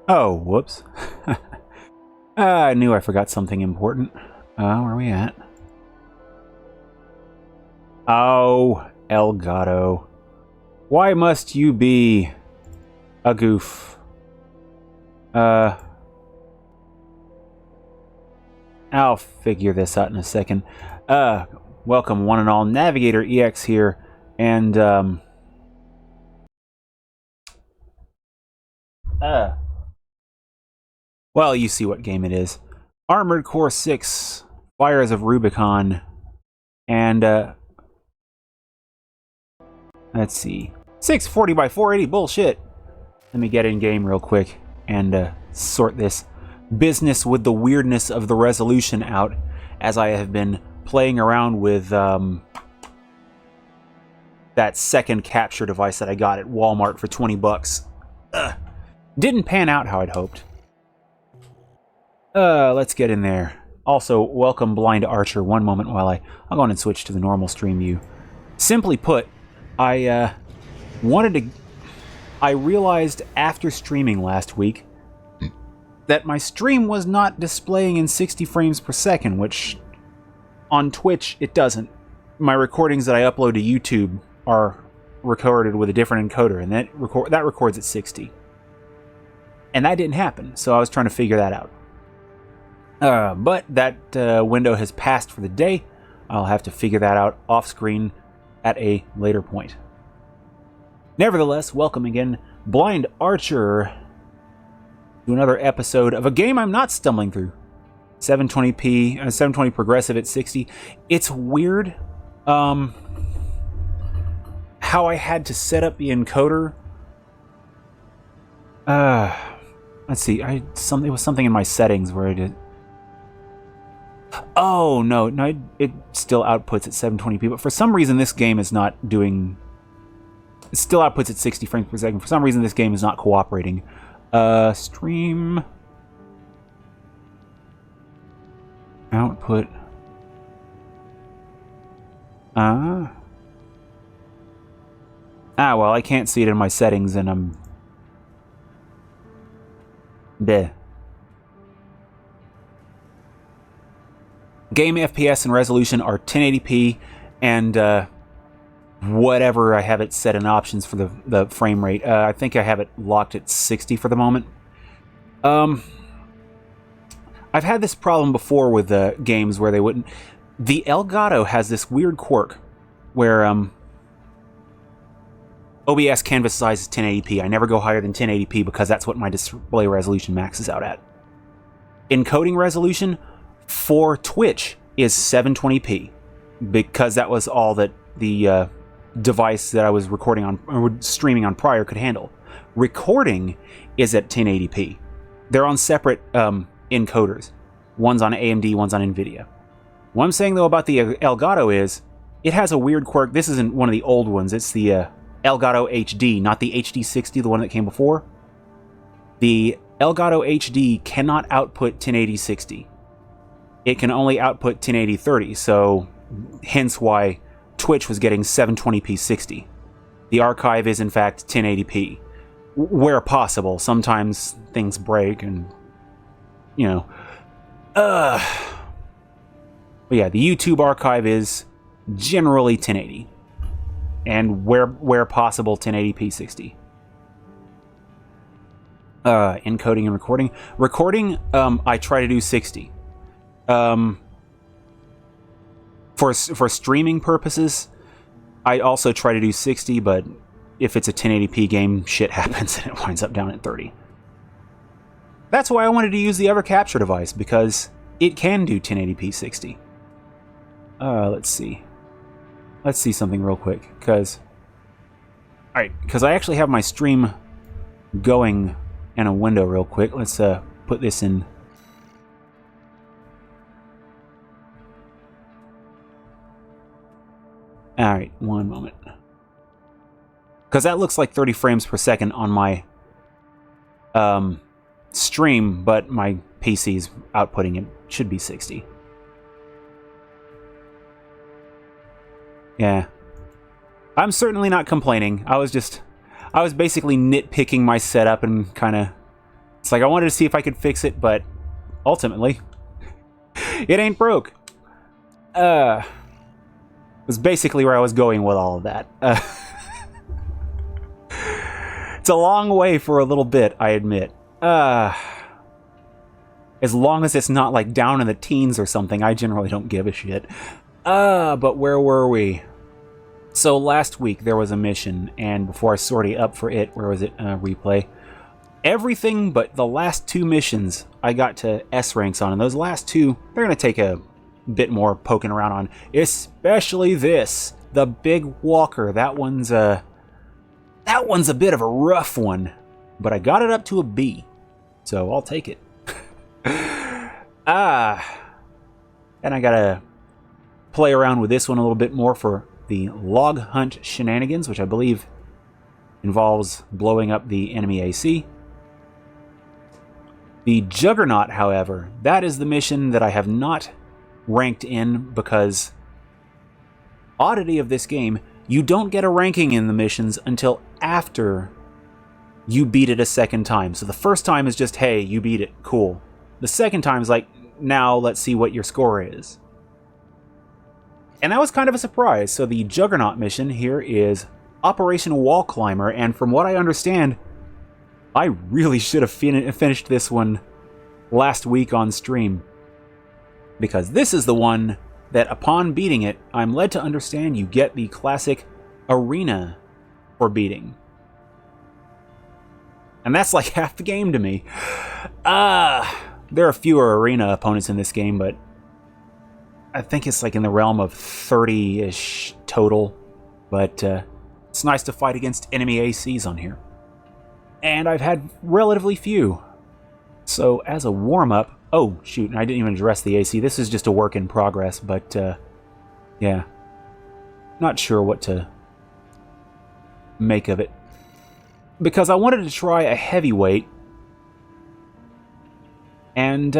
Oh, whoops. I knew I forgot something important. Where are we at? Oh, Elgato. Why must you be a goof? I'll figure this out in a second. Welcome one and all. NavigatorEX here, and well, you see what game it is. Armored Core 6, Fires of Rubicon, and let's see, 640 by 480, bullshit. Let me get in game real quick and sort this business with the weirdness of the resolution out, as I have been playing around with that second capture device that I got at Walmart for 20 bucks. Didn't pan out how I'd hoped. Let's get in there. Also, welcome Blind Archer. One moment while I'll go on and switch to the normal stream view. Simply put, I realized after streaming last week that my stream was not displaying in 60 frames per second, which on Twitch it doesn't. My recordings that I upload to YouTube are recorded with a different encoder, and that records at 60. And that didn't happen, so I was trying to figure that out. But that window has passed for the day. I'll have to figure that out off-screen at a later point. Nevertheless, welcome again, Blind Archer, to another episode of a game I'm not stumbling through. 720p, 720 progressive at 60. It's weird how I had to set up the encoder. Let's see, it was something in my settings where I did... Oh, no, it still outputs at 720p, but for some reason this game is not doing... It still outputs at 60 frames per second. For some reason this game is not cooperating. Stream... Output... well, I can't see it in my settings, and I'm... Bleh. Game FPS and resolution are 1080p, and whatever I have it set in options for the frame rate. I think I have it locked at 60 for the moment. I've had this problem before with games where they wouldn't... The Elgato has this weird quirk where OBS canvas size is 1080p. I never go higher than 1080p because that's what my display resolution maxes out at. Encoding resolution for Twitch is 720p because that was all that the device that I was recording on or streaming on prior could handle. Recording is at 1080p. They're on separate encoders. One's on AMD, one's on NVIDIA. What I'm saying though about the Elgato is it has a weird quirk. This isn't one of the old ones. It's the Elgato HD, not the HD60, the one that came before. The Elgato HD cannot output 1080-60. It can only output 1080-30, so hence why Twitch was getting 720p 60. The archive is in fact 1080p. Where possible. Sometimes things break and, you know. But yeah, the YouTube archive is generally 1080. And where possible, 1080p 60. Encoding and recording. Recording, I try to do 60. For streaming purposes, I also try to do 60, but if it's a 1080p game, shit happens and it winds up down at 30. That's why I wanted to use the other capture device, because it can do 1080p 60. Let's see. Let's see something real quick, because... Alright, because I actually have my stream going in a window real quick. Let's put this in... Alright, one moment. Because that looks like 30 frames per second on my stream, but my PC's outputting it should be 60. Yeah. I'm certainly not complaining. I was basically nitpicking my setup and kind of It's like I wanted to see if I could fix it, but ultimately, it ain't broke. Was basically where I was going with all of that. It's a long way for a little bit, I admit. As long as it's not like down in the teens or something, I generally don't give a shit. But where were we? So last week there was a mission, and before I sorted up for it, where was it? Replay. Everything but the last 2 missions I got to S ranks on, and those last 2, they're going to take a bit more poking around on. Especially this, the Big Walker. That one's a bit of a rough one, but I got it up to a B, so I'll take it. And I gotta play around with this one a little bit more for the log hunt shenanigans, which I believe involves blowing up the enemy AC. The Juggernaut, however, that is the mission that I have not ranked in because, oddity of this game, you don't get a ranking in the missions until after you beat it a second time. So the first time is just, hey, you beat it, cool. The second time is like, now let's see what your score is. And that was kind of a surprise. So the Juggernaut mission here is Operation Wall Climber, and from what I understand, I really should have finished this one last week on stream. Because this is the one that upon beating it, I'm led to understand you get the classic arena for beating. And that's like half the game to me. There are fewer arena opponents in this game, but I think it's like in the realm of 30-ish total. But it's nice to fight against enemy ACs on here. And I've had relatively few. So as a warm-up... Oh, shoot, I didn't even address the AC. This is just a work in progress, but yeah. Not sure what to make of it. Because I wanted to try a heavyweight. And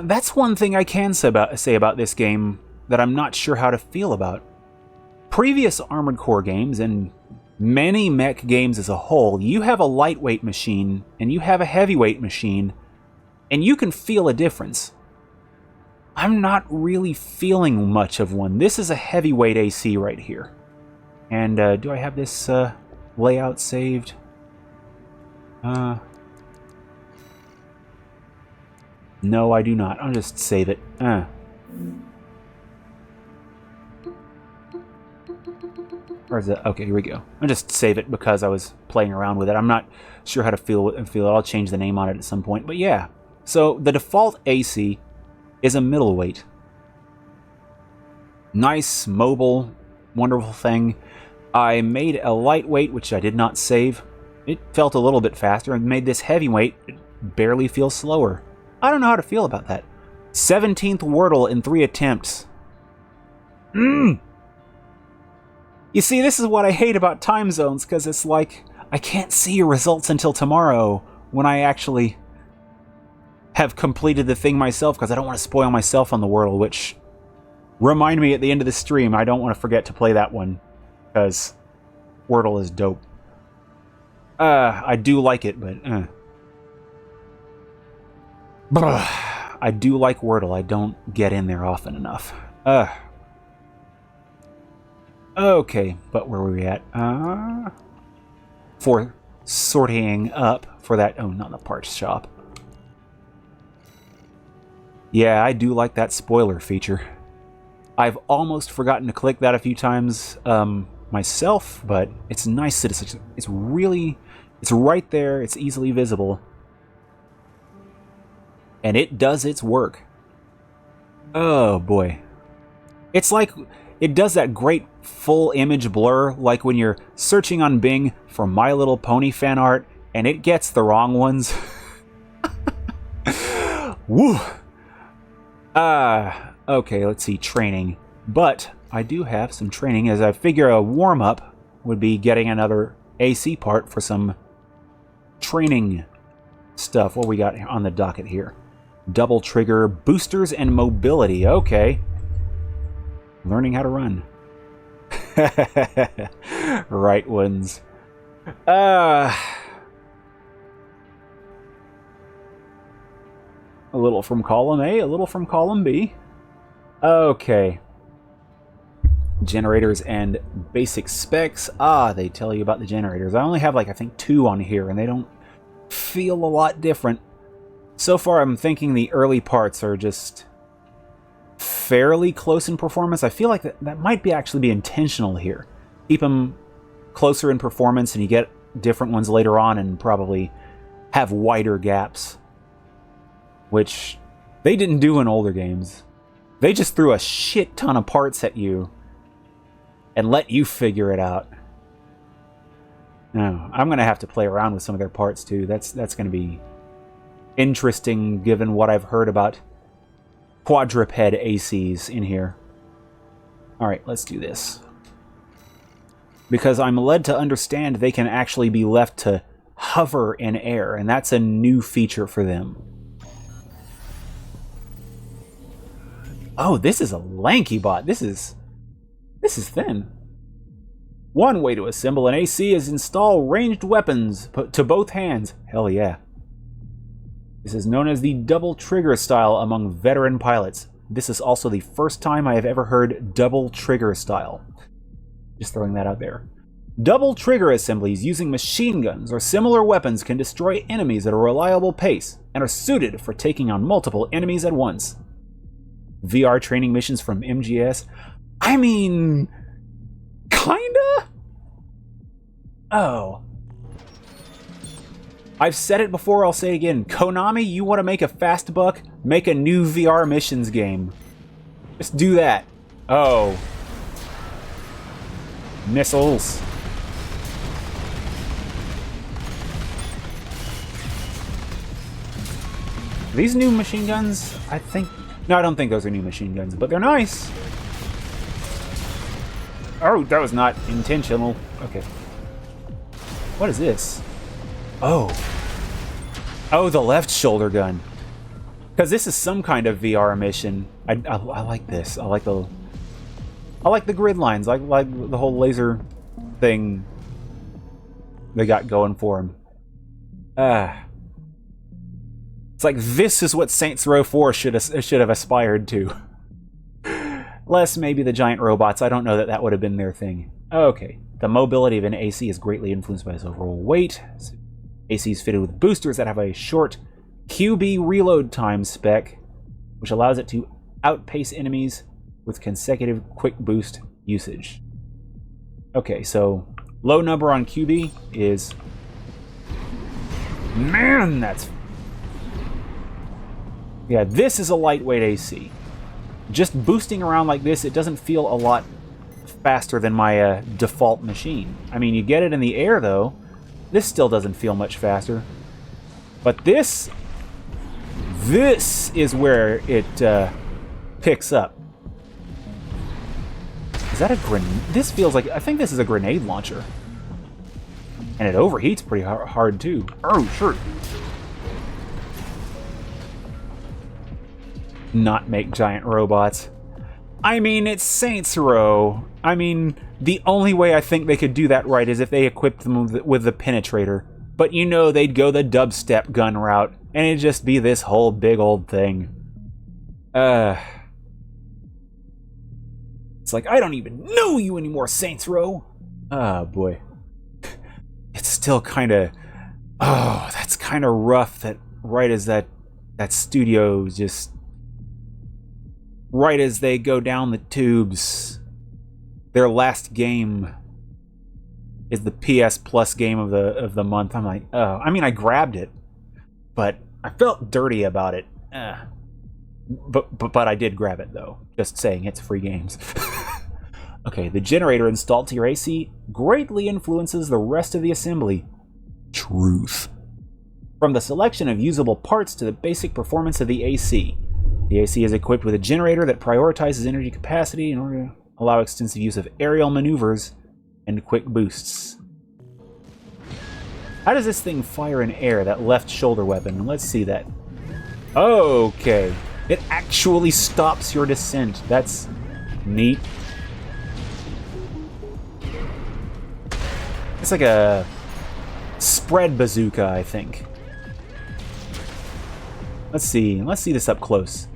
that's one thing I can say about this game that I'm not sure how to feel about. Previous Armored Core games, and many mech games as a whole, you have a lightweight machine and you have a heavyweight machine, and you can feel a difference. I'm not really feeling much of one. This is a heavyweight AC right here. And do I have this layout saved? No, I do not. I'll just save it. Or is it? Okay, here we go. I'll just save it because I was playing around with it. I'm not sure how to feel it. I'll change the name on it at some point. But yeah. So the default AC is a middleweight. Nice, mobile, wonderful thing. I made a lightweight, which I did not save. It felt a little bit faster, and made this heavyweight. It barely feels slower. I don't know how to feel about that. 17th Wordle in 3 attempts. You see, this is what I hate about time zones, because it's like, I can't see your results until tomorrow, when I actually have completed the thing myself, because I don't want to spoil myself on the Wordle, which, remind me at the end of the stream, I don't want to forget to play that one, because Wordle is dope. I do like it, but, I do like Wordle, I don't get in there often enough. Okay, but where were we at? For sorting up for that... Oh, not the parts shop. Yeah, I do like that spoiler feature. I've almost forgotten to click that a few times myself, but it's nice that it's really... It's right there, it's easily visible. And it does its work. Oh, boy. It's like... It does that great full image blur, like when you're searching on Bing for My Little Pony fan art, and it gets the wrong ones. Woo! Okay, let's see, training. But I do have some training, as I figure a warm-up would be getting another AC part for some training stuff. What we got on the docket here? Double trigger, boosters, and mobility. Okay. Learning how to run. Right ones. A little from column A, a little from column B. Okay. Generators and basic specs. Ah, they tell you about the generators. I only have, like, I think 2 on here, and they don't feel a lot different. So far, I'm thinking the early parts are just fairly close in performance. I feel like that might actually be intentional here. Keep them closer in performance, and you get different ones later on, and probably have wider gaps. Which they didn't do in older games. They just threw a shit ton of parts at you and let you figure it out. No, I'm going to have to play around with some of their parts too. That's going to be interesting given what I've heard about quadruped ACs in here. Alright, let's do this. Because I'm led to understand they can actually be left to hover in air, and that's a new feature for them. Oh, this is a lanky bot. This is thin. One way to assemble an AC is install ranged weapons to both hands. Hell yeah. This is known as the double trigger style among veteran pilots. This is also the first time I have ever heard double trigger style. Just throwing that out there. Double trigger assemblies using machine guns or similar weapons can destroy enemies at a reliable pace and are suited for taking on multiple enemies at once. VR training missions from MGS? I mean, kinda? Oh. I've said it before, I'll say it again. Konami, you want to make a fast buck? Make a new VR missions game. Just do that. Oh. Missiles. These new machine guns, I think... No, I don't think those are new machine guns, but they're nice. Oh, that was not intentional. Okay. What is this? Oh. Oh, the left shoulder gun. Because this is some kind of VR mission. I like this. I like the grid lines. I like the whole laser thing they got going for him. It's like, this is what Saints Row 4 should have aspired to. Less maybe the giant robots. I don't know that would have been their thing. Okay. The mobility of an AC is greatly influenced by its overall weight. AC is fitted with boosters that have a short QB reload time spec, which allows it to outpace enemies with consecutive quick boost usage. Okay, so low number on QB is... Man, that's... Yeah, this is a lightweight AC. Just boosting around like this, it doesn't feel a lot faster than my default machine. I mean, you get it in the air, though. This still doesn't feel much faster. But this is where it picks up. Is that a grenade? This feels like... I think this is a grenade launcher. And it overheats pretty hard, too. Oh, sure. Not make giant robots. I mean, it's Saints Row. I mean, the only way I think they could do that right is if they equipped them with the penetrator. But you know they'd go the dubstep gun route, and it'd just be this whole big old thing. It's like, I don't even know you anymore, Saints Row! Oh, boy. It's still kind of... Oh, that's kind of rough that right as that studio just... Right as they go down the tubes, their last game is the PS Plus game of the month. I'm like, oh, I mean, I grabbed it, but I felt dirty about it. But I did grab it though. Just saying, it's free games. Okay, the generator installed to your AC greatly influences the rest of the assembly. Truth. From the selection of usable parts to the basic performance of the AC. The AC is equipped with a generator that prioritizes energy capacity in order to allow extensive use of aerial maneuvers and quick boosts. How does this thing fire in air, that left shoulder weapon? Let's see that. Okay. It actually stops your descent. That's neat. It's like a spread bazooka, I think. Let's see this up close.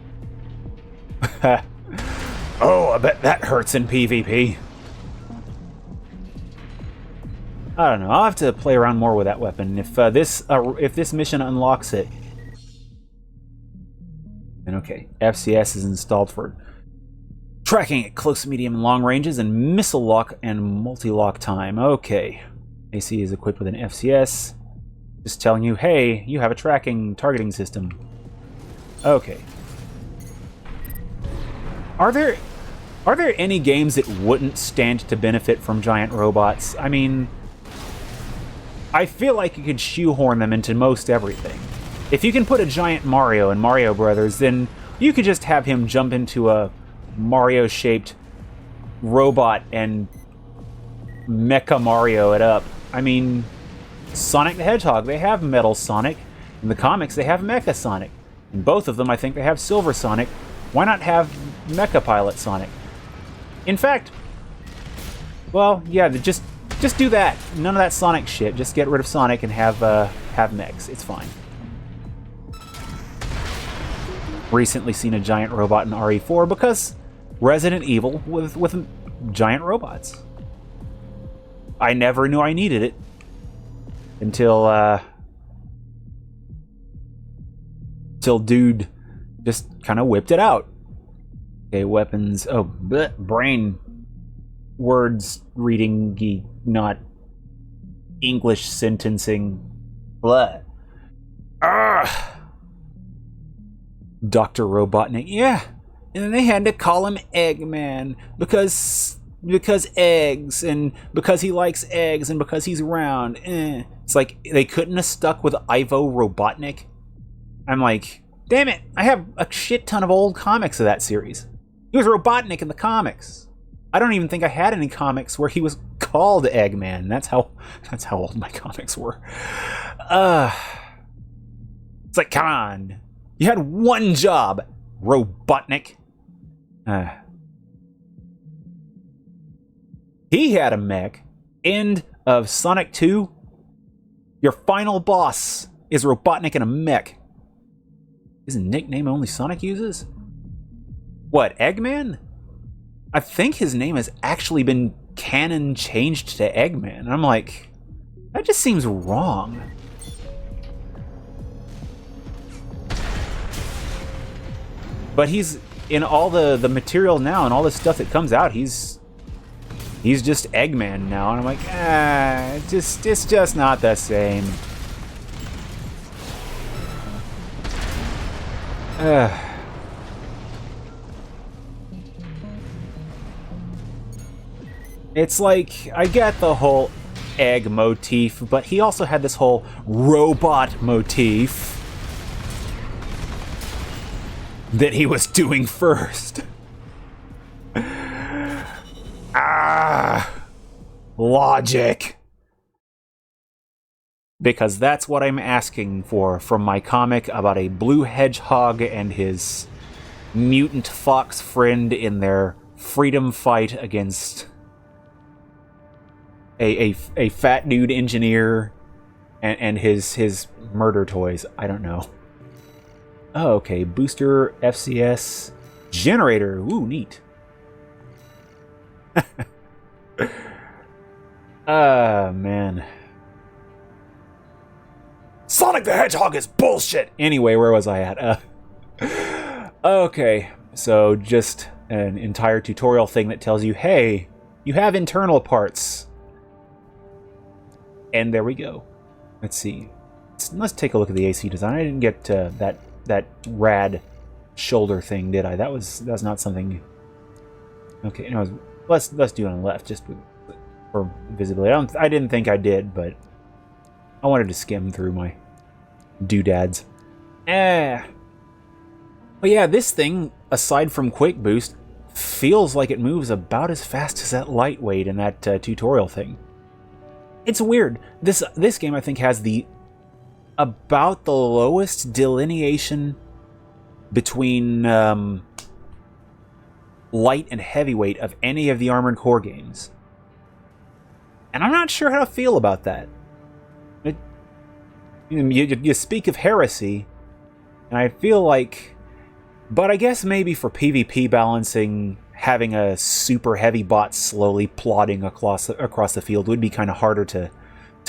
Oh, I bet that hurts in PvP. I don't know. I'll have to play around more with that weapon. If this mission unlocks it, then okay. FCS is installed for tracking at close, medium, and long ranges, and missile lock and multi-lock time. Okay. AC is equipped with an FCS. Just telling you, hey, you have a tracking targeting system. Okay. Are there any games that wouldn't stand to benefit from giant robots? I mean, I feel like you could shoehorn them into most everything. If you can put a giant Mario in Mario Brothers, then you could just have him jump into a Mario-shaped robot and Mecha Mario it up. I mean, Sonic the Hedgehog, they have Metal Sonic. In the comics, they have Mecha Sonic. In both of them, I think they have Silver Sonic. Why not have Mecha Pilot Sonic? In fact, well, yeah, just do that. None of that Sonic shit. Just get rid of Sonic and have mechs. It's fine. Recently seen a giant robot in RE4 because Resident Evil with giant robots. I never knew I needed it until dude just kind of whipped it out. Okay, weapons. Oh, bleh, brain words reading, not English sentencing. Blah. Dr. Robotnik. Yeah, and then they had to call him Eggman because eggs, and because he likes eggs, and because he's round. It's like they couldn't have stuck with Ivo Robotnik. I'm like, damn it! I have a shit ton of old comics of that series. He was Robotnik in the comics. I don't even think I had any comics where he was called Eggman. That's how old my comics were. It's like, come on. You had one job, Robotnik. He had a mech. End of Sonic 2. Your final boss is Robotnik in a mech. Is a nickname only Sonic uses? What, Eggman? I think his name has actually been canon changed to Eggman. And I'm like, that just seems wrong. But he's in all the material now and all the stuff that comes out, he's just Eggman now, and I'm like, it's just not the same. It's like, I get the whole egg motif, but he also had this whole robot motif that he was doing first. Logic. Because that's what I'm asking for from my comic about a blue hedgehog and his mutant fox friend in their freedom fight against a fat dude engineer and his murder toys. I don't know. Oh, okay. Booster, FCS, generator. Ooh, neat. Man. Sonic the Hedgehog is bullshit! Anyway, where was I at? Okay, so just an entire tutorial thing that tells you, hey, you have internal parts. And there we go. Let's see. Let's take a look at the AC design. I didn't get that rad shoulder thing, did I? That was not something. Okay, no, let's do it on the left just for visibility. I didn't think I did, but I wanted to skim through my doodads. But yeah, this thing, aside from Quick Boost, feels like it moves about as fast as that lightweight in that tutorial thing. It's weird. This game, I think, has about the lowest delineation between light and heavyweight of any of the Armored Core games. And I'm not sure how to feel about that. You speak of heresy, And I feel like... But I guess maybe for PvP balancing, having a super heavy bot slowly plodding across the field would be kind of harder to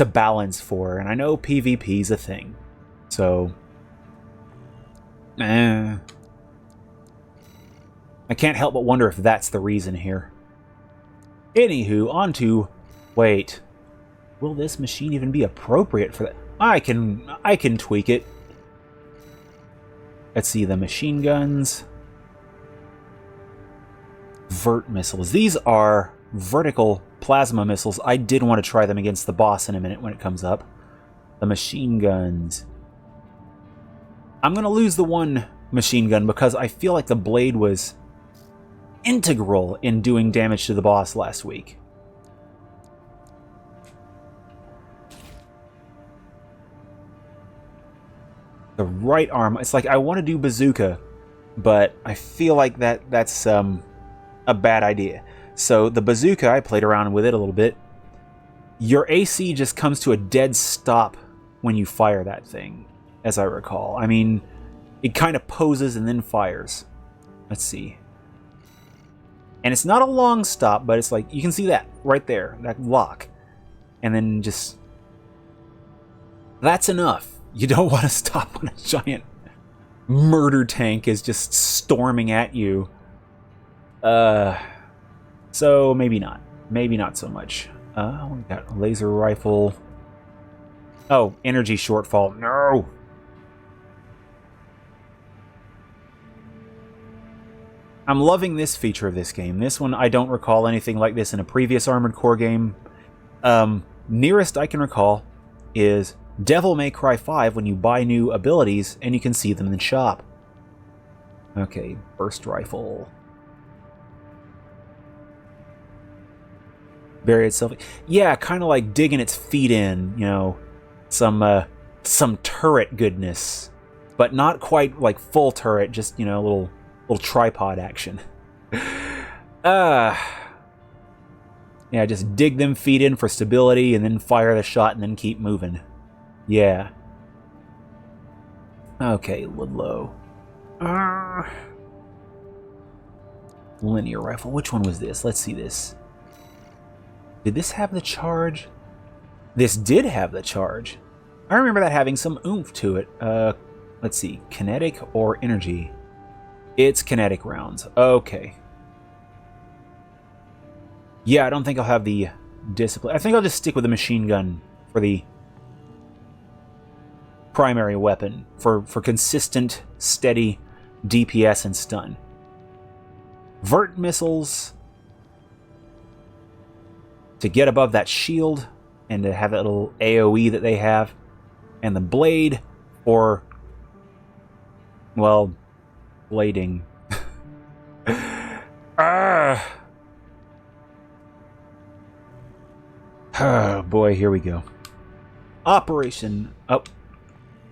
balance for. And I know PvP's a thing. So... I can't help but wonder if that's the reason here. Anywho, on to... Wait. Will this machine even be appropriate for that? I can tweak it. Let's see, the machine guns. Vert missiles. These are vertical plasma missiles. I did want to try them against the boss in a minute when it comes up. The machine guns. I'm going to lose the one machine gun because I feel like the blade was integral in doing damage to the boss last week. The right arm, it's like I want to do bazooka, but I feel like that's a bad idea. So the bazooka, I played around with it a little bit. Your AC just comes to a dead stop when you fire that thing, as I recall. I mean, it kind of poses and then fires. Let's see. And it's not a long stop, but it's like, you can see that right there, that lock. And then just... That's enough. You don't want to stop when a giant murder tank is just storming at you. So maybe not. Maybe not so much. We got a laser rifle. Oh, energy shortfall. No! I'm loving this feature of this game. This one, I don't recall anything like this in a previous Armored Core game. Nearest I can recall is Devil May Cry 5 when you buy new abilities and you can see them in the shop. Okay, burst rifle. Bury itself. Yeah, kind of like digging its feet in, you know, some turret goodness, but not quite like full turret, just, you know, a little tripod action. Yeah, just dig them feet in for stability and then fire the shot and then keep moving. Yeah. Okay, Ludlow. Linear rifle. Which one was this? Let's see this. Did this have the charge? This did have the charge. I remember that having some oomph to it. Let's see. Kinetic or energy? It's kinetic rounds. Okay. Yeah, I don't think I'll have the discipline. I think I'll just stick with the machine gun for the primary weapon for consistent, steady DPS and stun. Vert missiles to get above that shield and to have that little AoE that they have. And the blade for, well, blading. Oh boy, here we go. Operation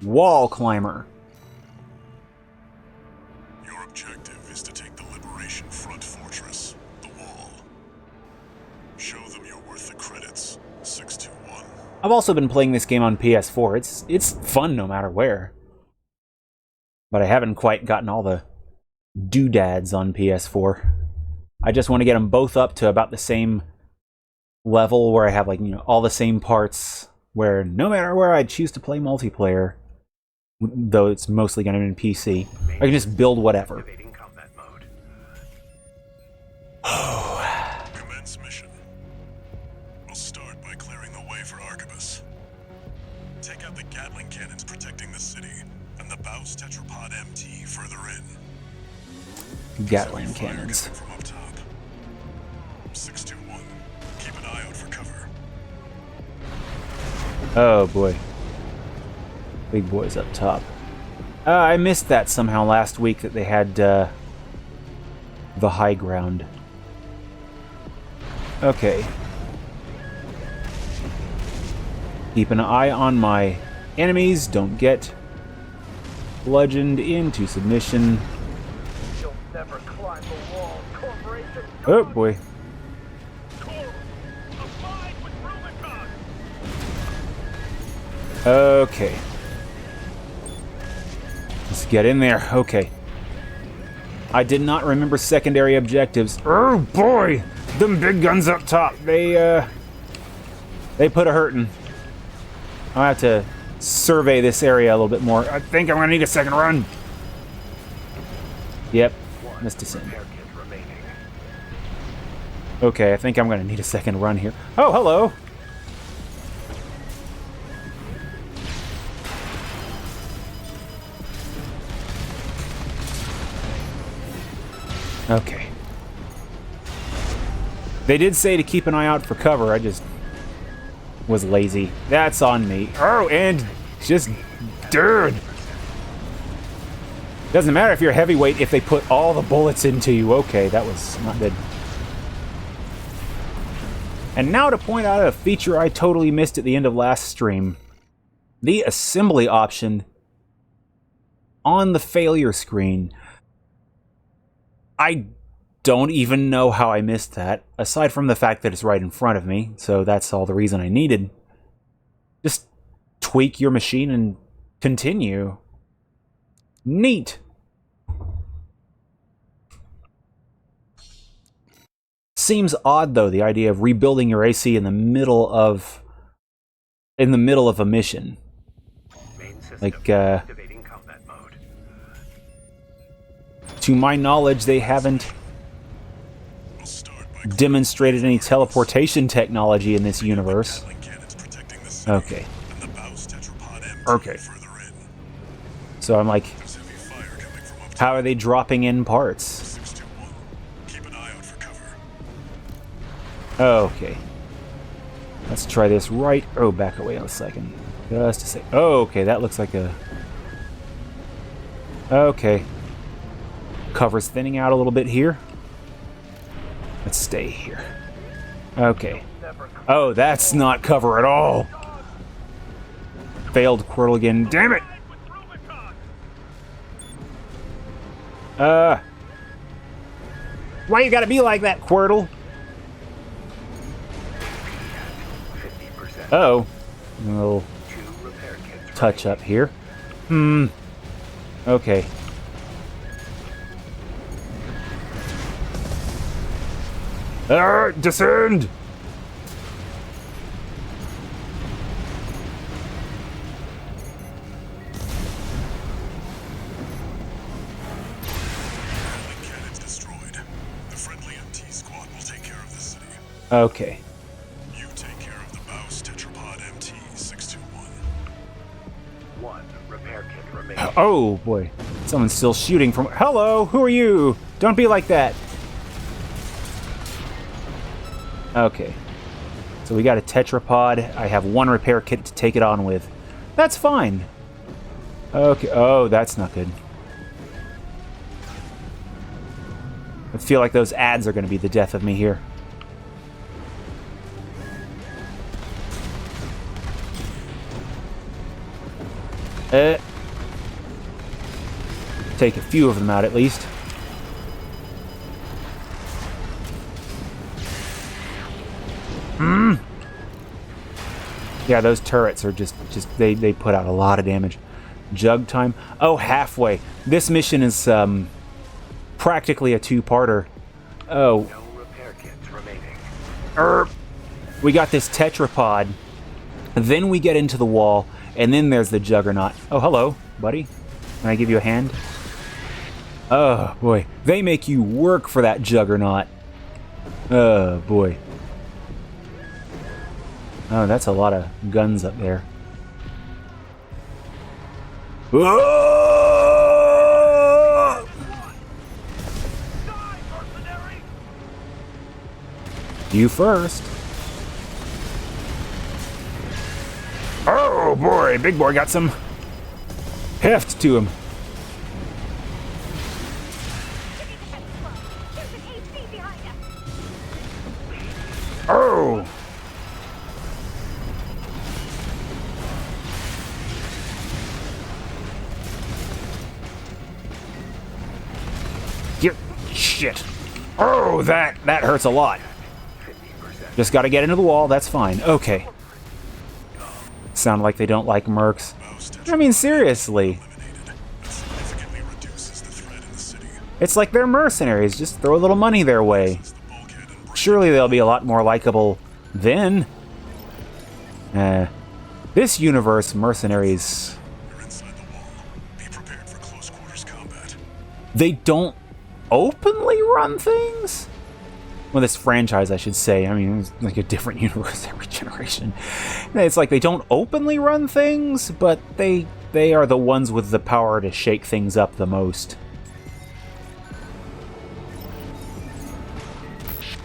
Wall Climber. Your objective is to take the Liberation Front fortress, the Wall. Show them you're worth the credits. 621. I've also been playing this game on PS4. It's fun no matter where. But I haven't quite gotten all the doodads on PS4. I just want to get them both up to about the same level where I have, like, you know, all the same parts, where no matter where I choose to play multiplayer, though it's mostly going to be in PC, I can just build whatever. Commence mission. We'll start by clearing the way for Arquebus. Take out the Gatling cannons protecting the city, and the Baus Tetrapod MT further in. Gatling cannons. From up top. 621. Keep an eye out for cover. Oh boy. Big boys up top. I missed that somehow last week that they had the high ground. Okay. Keep an eye on my enemies. Don't get bludgeoned into submission. You'll never climb the wall, Corporation. Oh boy. Abide with Rubicon. Okay. Let's get in there. Okay. I did not remember secondary objectives. Oh boy! Them big guns up top. They put a hurtin'. I'll have to survey this area a little bit more. I think I'm gonna need a second run. Yep. Let's descend. Okay, I think I'm gonna need a second run here. Oh, hello! Okay. They did say to keep an eye out for cover, I just was lazy. That's on me. Oh, and just... dude! Doesn't matter if you're heavyweight if they put all the bullets into you. Okay, that was not good. And now to point out a feature I totally missed at the end of last stream. The assembly option on the failure screen. I don't even know how I missed that, aside from the fact that it's right in front of me, so that's all the reason I needed. Just tweak your machine and continue. Neat. Seems odd though, the idea of rebuilding your AC in the middle of a mission. Like to my knowledge, they haven't demonstrated any teleportation technology in this universe. Okay. Okay. So I'm like, how are they dropping in parts? Okay. Let's try this right. Oh, back away a second. Just a sec. Oh, okay. That looks like a... Okay. Cover's thinning out a little bit here. Let's stay here. Okay. Oh, that's not cover at all. Failed Quirtle again. Damn it! Why you gotta be like that, Quirtle? Uh-oh. A little touch up here. Okay. Descend! Cannons destroyed. The friendly MT squad will take care of the city. Okay. You take care of the Baus Tetrapod MT 621. One repair kit remaining. Oh, boy. Someone's still shooting from... Hello! Who are you? Don't be like that. Okay. So we got a tetrapod. I have one repair kit to take it on with. That's fine. Okay. Oh, that's not good. I feel like those ads are going to be the death of me here. Take a few of them out at least. Yeah, those turrets are just they put out a lot of damage. Jug time. Oh, halfway. This mission is practically a two-parter. Oh. No repair kits remaining. We got this tetrapod. Then we get into the wall, and then there's the Juggernaut. Oh, hello, buddy. Can I give you a hand? Oh, boy. They make you work for that Juggernaut. Oh, boy. Oh, that's a lot of guns up there. Whoa! You first. Oh boy, big boy got some heft to him. Oh! Shit. Oh, that hurts a lot. Just gotta get into the wall, that's fine. Okay. Sound like they don't like mercs. I mean, seriously. It's like they're mercenaries. Just throw a little money their way. Surely they'll be a lot more likable then. This universe, mercenaries... You're inside the wall. Be prepared for close quarters combat. They don't openly run things? Well, this franchise, I should say. I mean, it's like a different universe every generation. It's like they don't openly run things, but they are the ones with the power to shake things up the most.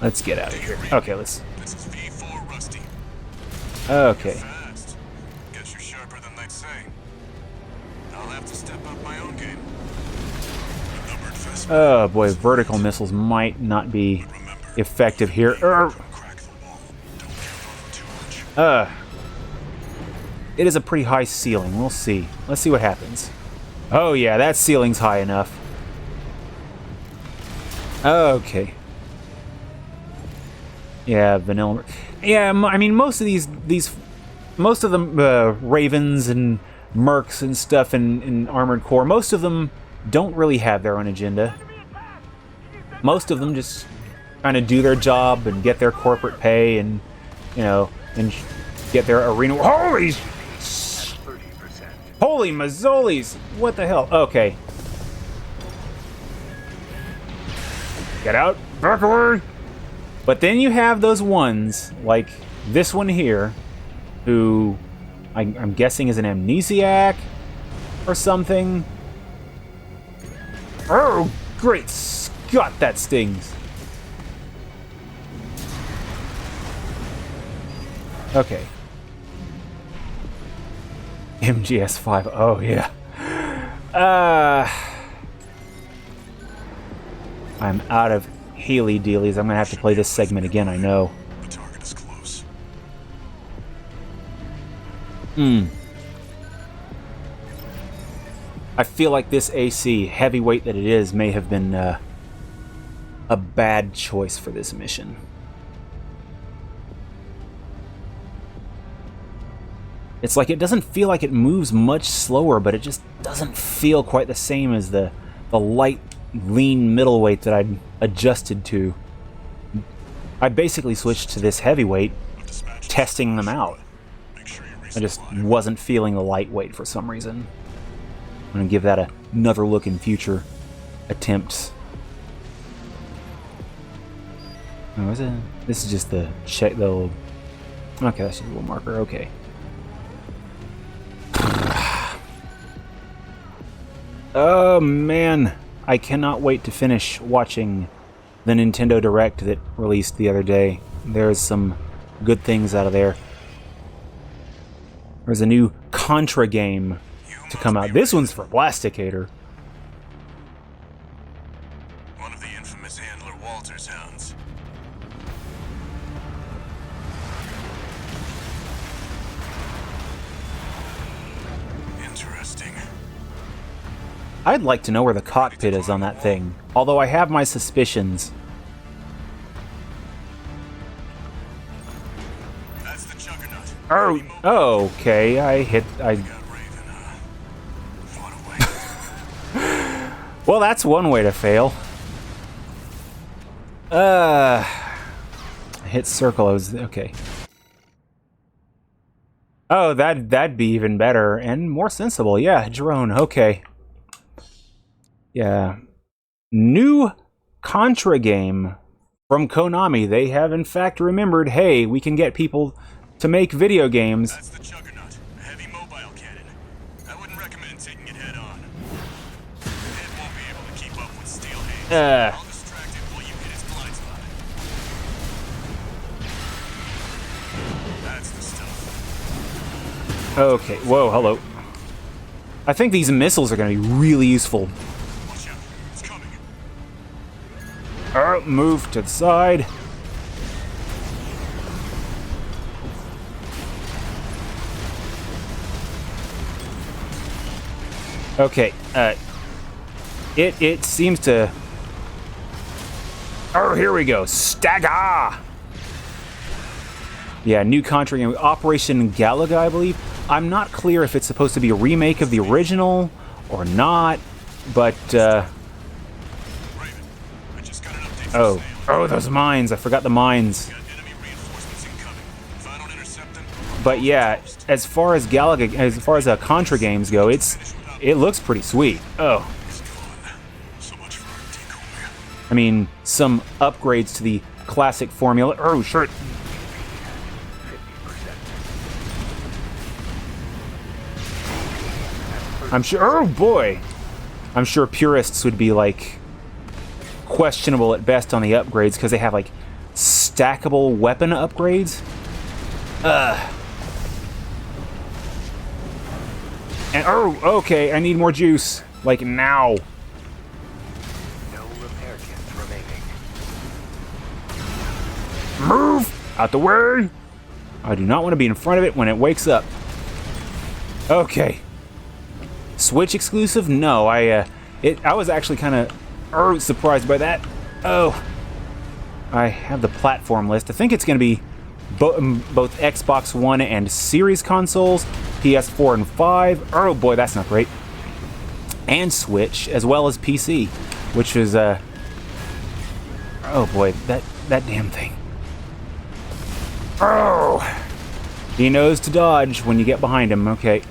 Let's get out of here. Okay, let's... This is V4 Rusty. Okay. Fast. Guess you're sharper than they'd say. I'll have to step up my own game. A numbered fist. Oh boy, vertical missiles might not be Remember, effective here. crack the wall. Don't count on them too much. It is a pretty high ceiling. We'll see. Let's see what happens. Oh yeah, that ceiling's high enough. Okay. Yeah, vanilla. Yeah, I mean, most of most of them, Ravens and Mercs and stuff in Armored Core, most of them don't really have their own agenda. Most of them just kind of do their job and get their corporate pay and, you know, and get their arena. Holy mazzolis! What the hell? Okay. Get out. Back away! But then you have those ones, like this one here, who I'm guessing is an amnesiac or something. Oh, great Scott, that stings. Okay. MGS5, oh yeah. I'm out of Healy dealies. I'm gonna have to play this segment again, I know. The target is close. I feel like this AC, heavyweight that it is, may have been a bad choice for this mission. It's like it doesn't feel like it moves much slower, but it just doesn't feel quite the same as the light, lean middleweight that I'd adjusted to. I basically switched to this heavyweight, testing them out. Make sure you I just resupply. wasn't feeling the lightweight for some reason. I'm gonna give that another look in future attempts. Oh, is it? This is just the check. The little... Okay, that's just a little marker. Okay. Oh man, I cannot wait to finish watching the Nintendo Direct that released the other day. There's some good things out of there. There's a new Contra game to come out. This one's for Blasticator. One of the infamous handler Walter's hounds. Interesting. I'd like to know where the cockpit is on that thing, although I have my suspicions. That's the Juggernaut. Oh, okay, Got Raven, huh? What a way. Well, that's one way to fail. Hit circle, okay. Oh, that'd be even better and more sensible. Yeah, drone, okay. Yeah. New Contra game from Konami. They have in fact remembered, hey, we can get people to make video games. That's the Juggernaut, a heavy mobile cannon. I wouldn't recommend taking it head on. The head won't be able to keep up with steel hands. I'll distract it while you hit its blind spot. That's the stuff. Okay, whoa, hello. I think these missiles are going to be really useful. Watch out, it's coming. Move to the side. Okay, it seems to... Oh, here we go. Stagger! Yeah, new Contra game. Operation Galaga, I believe. I'm not clear if it's supposed to be a remake of the original or not, but Oh. Oh, those mines. I forgot the mines. Got enemy reinforcements incoming. If I don't intercept them, But yeah, as far as Contra games go, it looks pretty sweet. Oh. it's gone. So much for our decoy. I mean, some upgrades to the classic formula. Oh, shit. I'm sure. Oh boy. I'm sure purists would be like questionable at best on the upgrades because they have like stackable weapon upgrades. And oh, okay. I need more juice. Like now. No repair kits remaining. Move out the way. I do not want to be in front of it when it wakes up. Okay. Switch exclusive? No, I was actually kind of surprised by that. Oh, I have the platform list. I think it's going to be both Xbox One and Series consoles, PS4 and 5. Oh boy, that's not great. And Switch, as well as PC, which is oh boy, that damn thing. Oh, he knows to dodge when you get behind him. Okay.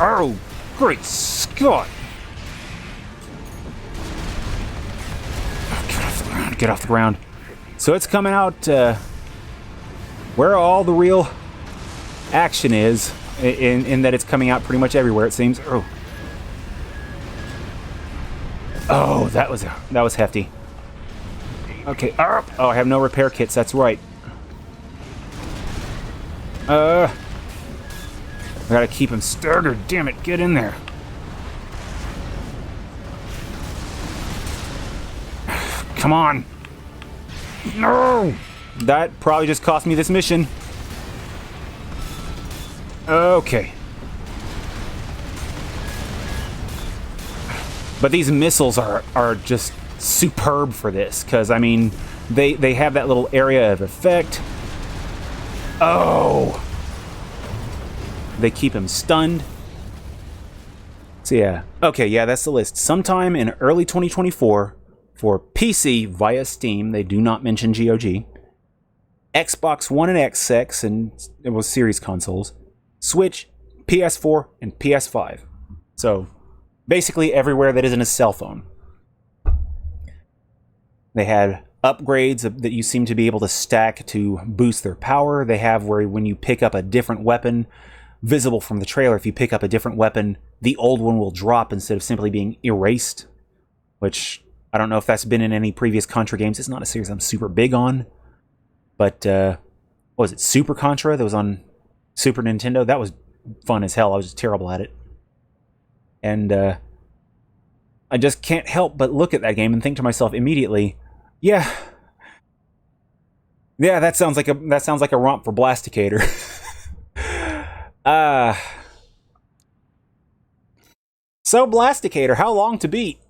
Oh, great Scott! Oh, get off the ground, get off the ground. So it's coming out where all the real action is, in that it's coming out pretty much everywhere, it seems. Oh. Oh, that was hefty. Okay, oh, I have no repair kits, that's right. I gotta keep him staggered. Damn it, get in there. Come on. No! That probably just cost me this mission. Okay. But these missiles are just superb for this, because, I mean, they have that little area of effect. Oh! They keep him stunned. So yeah. Okay, yeah, that's the list. Sometime in early 2024 for PC via Steam. They do not mention GOG. Xbox One and XX, and it was Series consoles. Switch, PS4, and PS5. So basically everywhere that isn't a cell phone. They had upgrades that you seem to be able to stack to boost their power. They have where when you pick up a different weapon, visible from the trailer, if you pick up a different weapon, the old one will drop instead of simply being erased, which I don't know if that's been in any previous Contra games. It's not a series I'm super big on, but what was it, Super Contra that was on Super Nintendo? That was fun as hell. I was just terrible at it. And I just can't help but look at that game and think to myself immediately, yeah, that sounds like a romp for Blasticator. So Blasticator, how long to beat?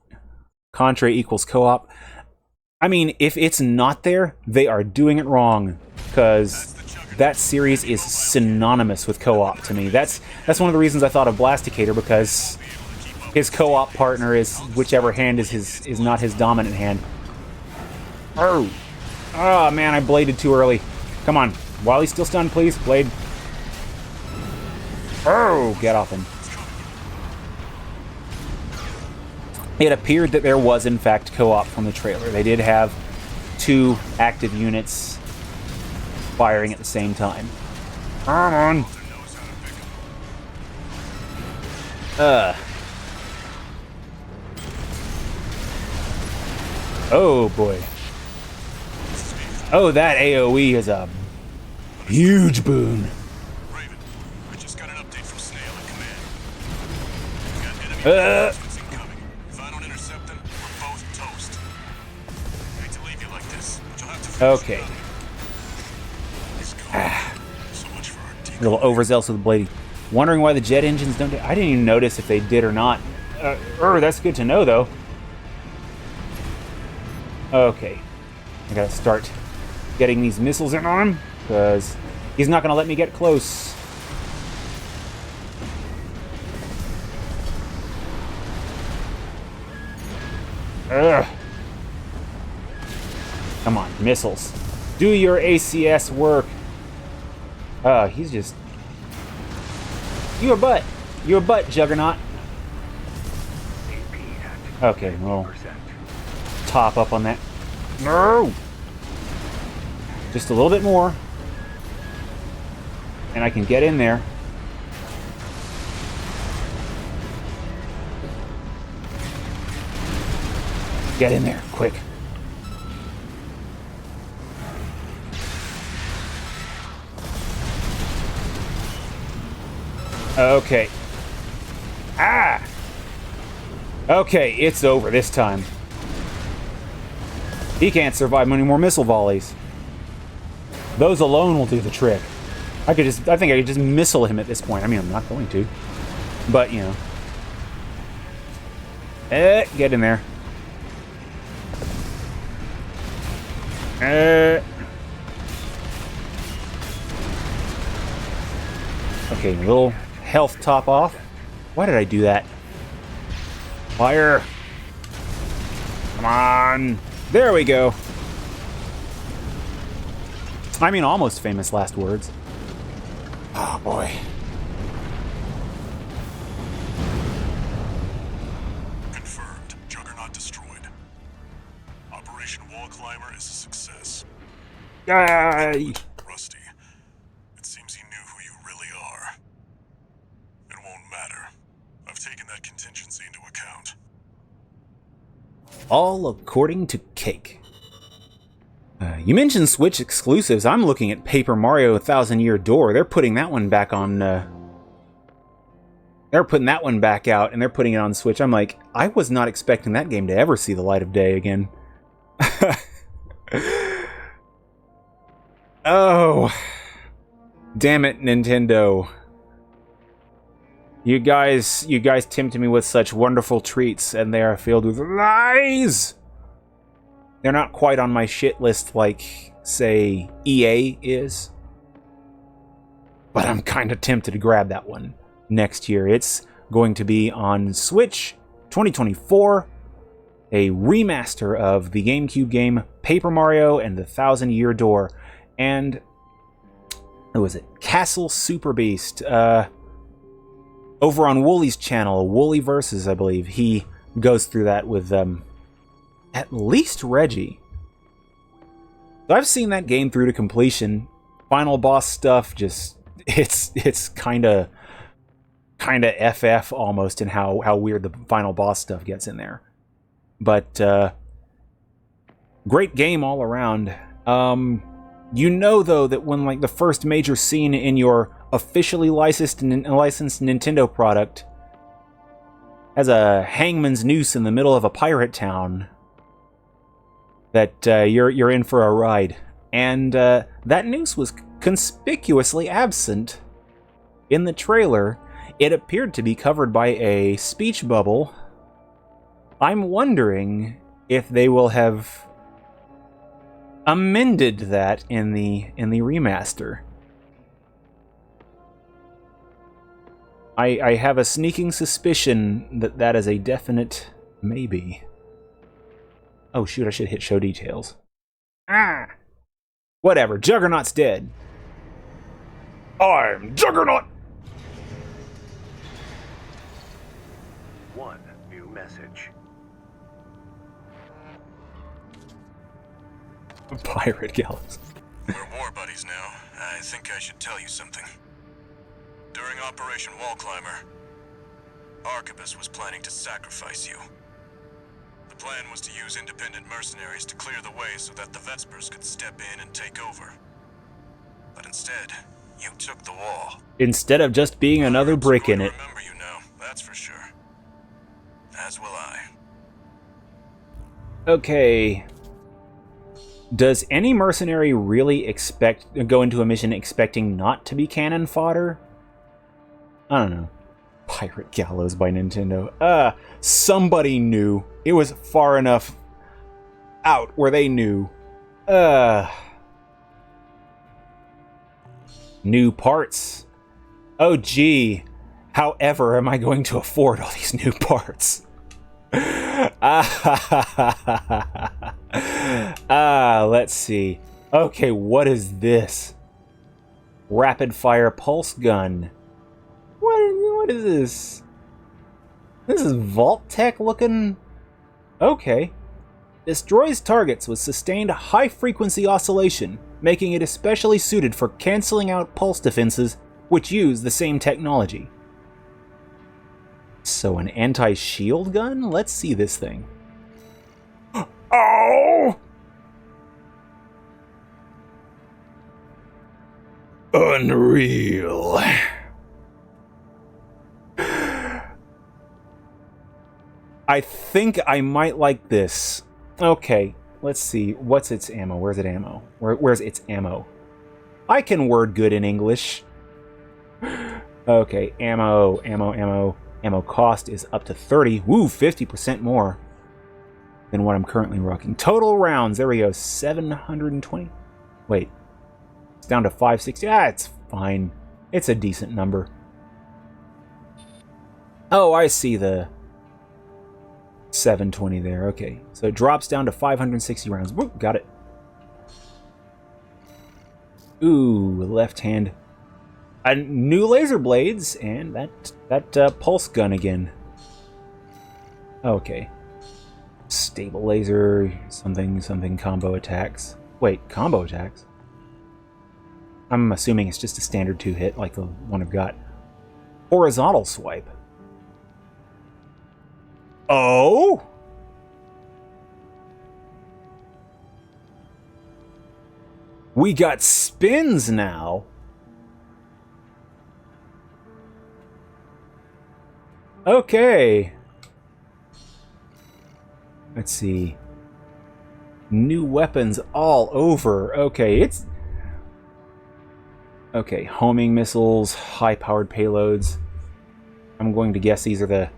Contra equals co-op. I mean, if it's not there, they are doing it wrong, because that series is synonymous with co-op to me. That's one of the reasons I thought of Blasticator, because his co-op partner is whichever hand is not his dominant hand. Oh man, I bladed too early. Come on, while he's still stunned, please, blade. Oh, get off him. It appeared that there was, in fact, co-op from the trailer. They did have 2 active units firing at the same time. Come on. Oh, boy. Oh, that AoE is a huge boon. Raven, I just got an update from Snail at command. Got enemy reinforcements incoming. If I don't intercept them, we're both toast. I hate to leave you like this, but you'll have to finish Okay. it. He's gone. So much for our decoy. A little overzealous with the blading. Wondering why the jet engines don't... I didn't even notice if they did or not. That's good to know, though. Okay. I gotta start getting these missiles in on him, because he's not gonna let me get close. Ugh. Come on, missiles. Do your ACS work. He's just... You a butt. You a butt, Juggernaut. Okay, well... Top up on that. No! Just a little bit more. And I can get in there. Get in there, quick. Okay. Ah! Okay, it's over this time. He can't survive many more missile volleys. Those alone will do the trick. I think I could just missile him at this point. I mean, I'm not going to. But, you know. Get in there. Okay, little health top off. Why did I do that? Fire! Come on! There we go! I mean, almost famous last words. Oh, boy. Confirmed. Juggernaut destroyed. Operation Wall Climber is a success. Yay! Rusty, it seems he knew who you really are. It won't matter. I've taken that contingency into account. All according to Cake. You mentioned Switch exclusives. I'm looking at Paper Mario 1000-Year Door. They're putting that one back on... They're putting that one back out, and they're putting it on Switch. I'm like, I was not expecting that game to ever see the light of day again. Oh. Damn it, Nintendo. You guys tempt me with such wonderful treats, and they are filled with lies! They're not quite on my shit list like, say, EA is. But I'm kind of tempted to grab that one next year. It's going to be on Switch 2024. A remaster of the GameCube game Paper Mario and the 1000-Year Door. And, what was it? Castle Super Beast. Over on Wooly's channel, Wooly Versus, I believe, he goes through that with at least Reggie. So I've seen that game through to completion. Final boss stuff, just it's kind of FF almost in how weird the final boss stuff gets in there. But great game all around. You know though that when like the first major scene in your officially licensed Nintendo product has a hangman's noose in the middle of a pirate town, that you're in for a ride. And that noose was conspicuously absent in the trailer. It appeared to be covered by a speech bubble. I'm wondering if they will have amended that in the remaster. I have a sneaking suspicion that that is a definite maybe. Oh shoot, I should hit show details. Ah! Whatever, Juggernaut's dead. I'm Juggernaut! One new message. Pirate gallows. We're war buddies now. I think I should tell you something. During Operation Wall Climber, Arquebus was planning to sacrifice you. The plan was to use independent mercenaries to clear the way so that the Vespers could step in and take over. But instead, you took the wall. Instead of just being another brick in it. Remember you now, that's for sure. As will I. Okay. Does any mercenary really go into a mission expecting not to be cannon fodder? I don't know. Pirate Gallows by Nintendo. Somebody knew. It was far enough out where they knew. New parts. Oh gee. However, am I going to afford all these new parts? Let's see. Okay, what is this? Rapid fire pulse gun. What is this? This is Vault Tech looking. Okay. Destroys targets with sustained high-frequency oscillation, making it especially suited for canceling out pulse defenses which use the same technology. So an anti-shield gun? Let's see this thing. Oh! Unreal. I think I might like this. Okay, let's see. What's its ammo? Where's its ammo? Where's its ammo? I can word good in English. Okay, ammo cost is up to 30. Woo, 50% more than what I'm currently rocking. Total rounds, there we go, 720. Wait, it's down to 560. Ah, it's fine. It's a decent number. Oh, I see the 720 there. Okay, so it drops down to 560 rounds. Whoop, got it. Ooh, left hand. New laser blades and that pulse gun again. Okay. Stable laser, something combo attacks. Wait, combo attacks? I'm assuming it's just a standard 2-hit like the one I've got. Horizontal swipe. Oh? We got spins now. Okay. Let's see. New weapons all over. Okay, it's... Okay, homing missiles, high-powered payloads. I'm going to guess these are the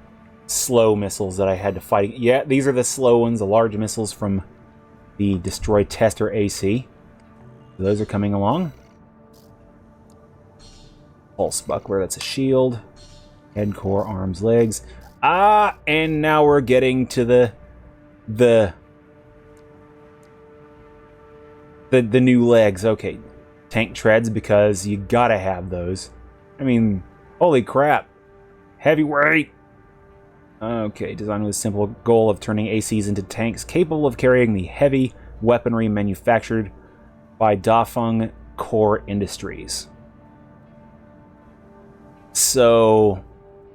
slow missiles that I had to fight. Yeah, these are the slow ones, the large missiles from the Destroy Tester AC. Those are coming along. Pulse buckler, that's a shield. Head, core, arms, legs. Ah, and now we're getting to the new legs. Okay, tank treads, because you gotta have those. I mean, holy crap. Heavyweight. Okay, designed with a simple goal of turning ACs into tanks capable of carrying the heavy weaponry manufactured by Dafeng Core Industries. So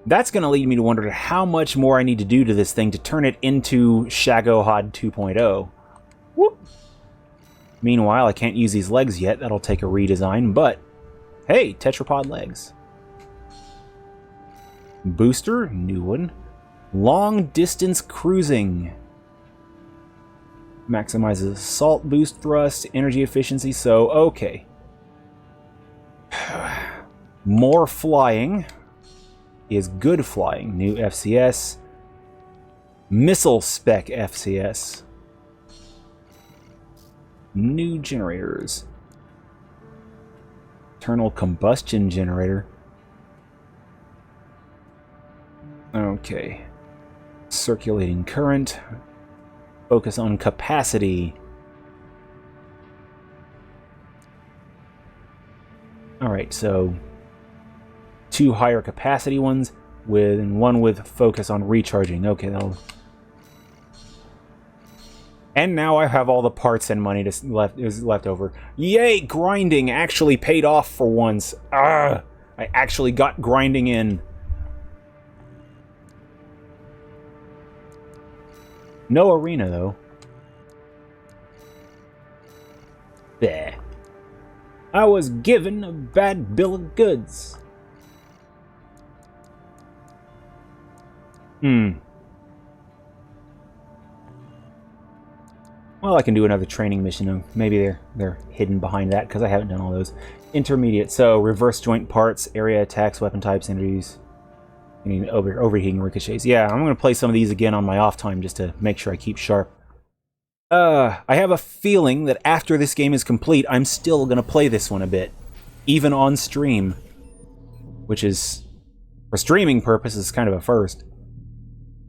that's going to lead me to wonder how much more I need to do to this thing to turn it into Shagohod 2.0. Whoop. Meanwhile, I can't use these legs yet. That'll take a redesign, but hey, tetrapod legs. Booster, new one. Long distance cruising. Maximizes assault boost thrust, energy efficiency, so okay. More flying is good flying. New FCS. Missile spec FCS. New generators. Internal combustion generator. Okay. Circulating current. Focus on capacity. Alright, so 2 higher capacity ones and one with focus on recharging. Okay, that'll... And now I have all the parts and money left over. Yay! Grinding actually paid off for once. Ah! I actually got grinding in. No arena, though. Bleh. I was given a bad bill of goods. Well, I can do another training mission. Maybe they're hidden behind that, because I haven't done all those. Intermediate. So, reverse joint parts, area attacks, weapon types, energies. Overheating ricochets. Yeah, I'm going to play some of these again on my off time just to make sure I keep sharp. I have a feeling that after this game is complete, I'm still going to play this one a bit. Even on stream. Which is, for streaming purposes, kind of a first.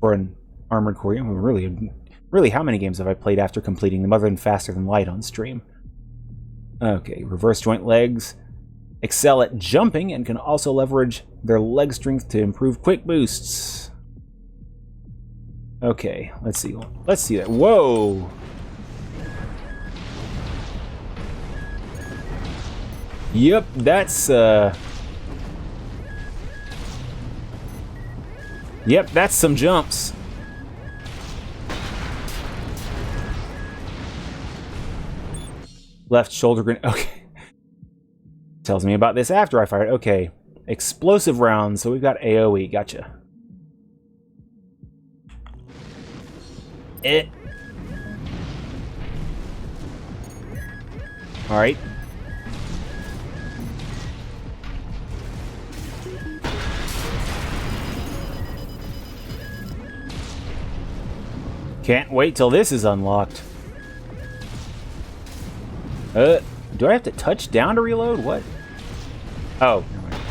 For an Armored Core. Really, how many games have I played after completing them other than Faster Than Light on stream? Okay, reverse joint legs. Excel at jumping and can also leverage their leg strength to improve quick boosts. Okay, let's see. Let's see that. Whoa! Yep, that's Yep, that's some jumps. Left shoulder grenade. Okay. Tells me about this after I fired. Okay. Explosive rounds. So we've got AoE. Gotcha. Alright. Can't wait till this is unlocked. Do I have to touch down to reload? What? Oh, never mind.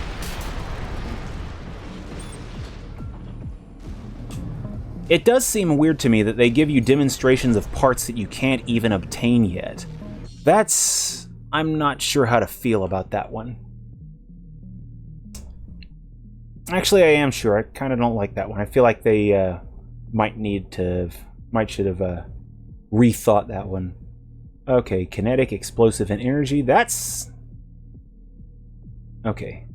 It does seem weird to me that they give you demonstrations of parts that you can't even obtain yet. I'm not sure how to feel about that one. Actually, I am sure. I kind of don't like that one. I feel like they should have rethought that one. Okay, kinetic, explosive, and energy. That's... okay.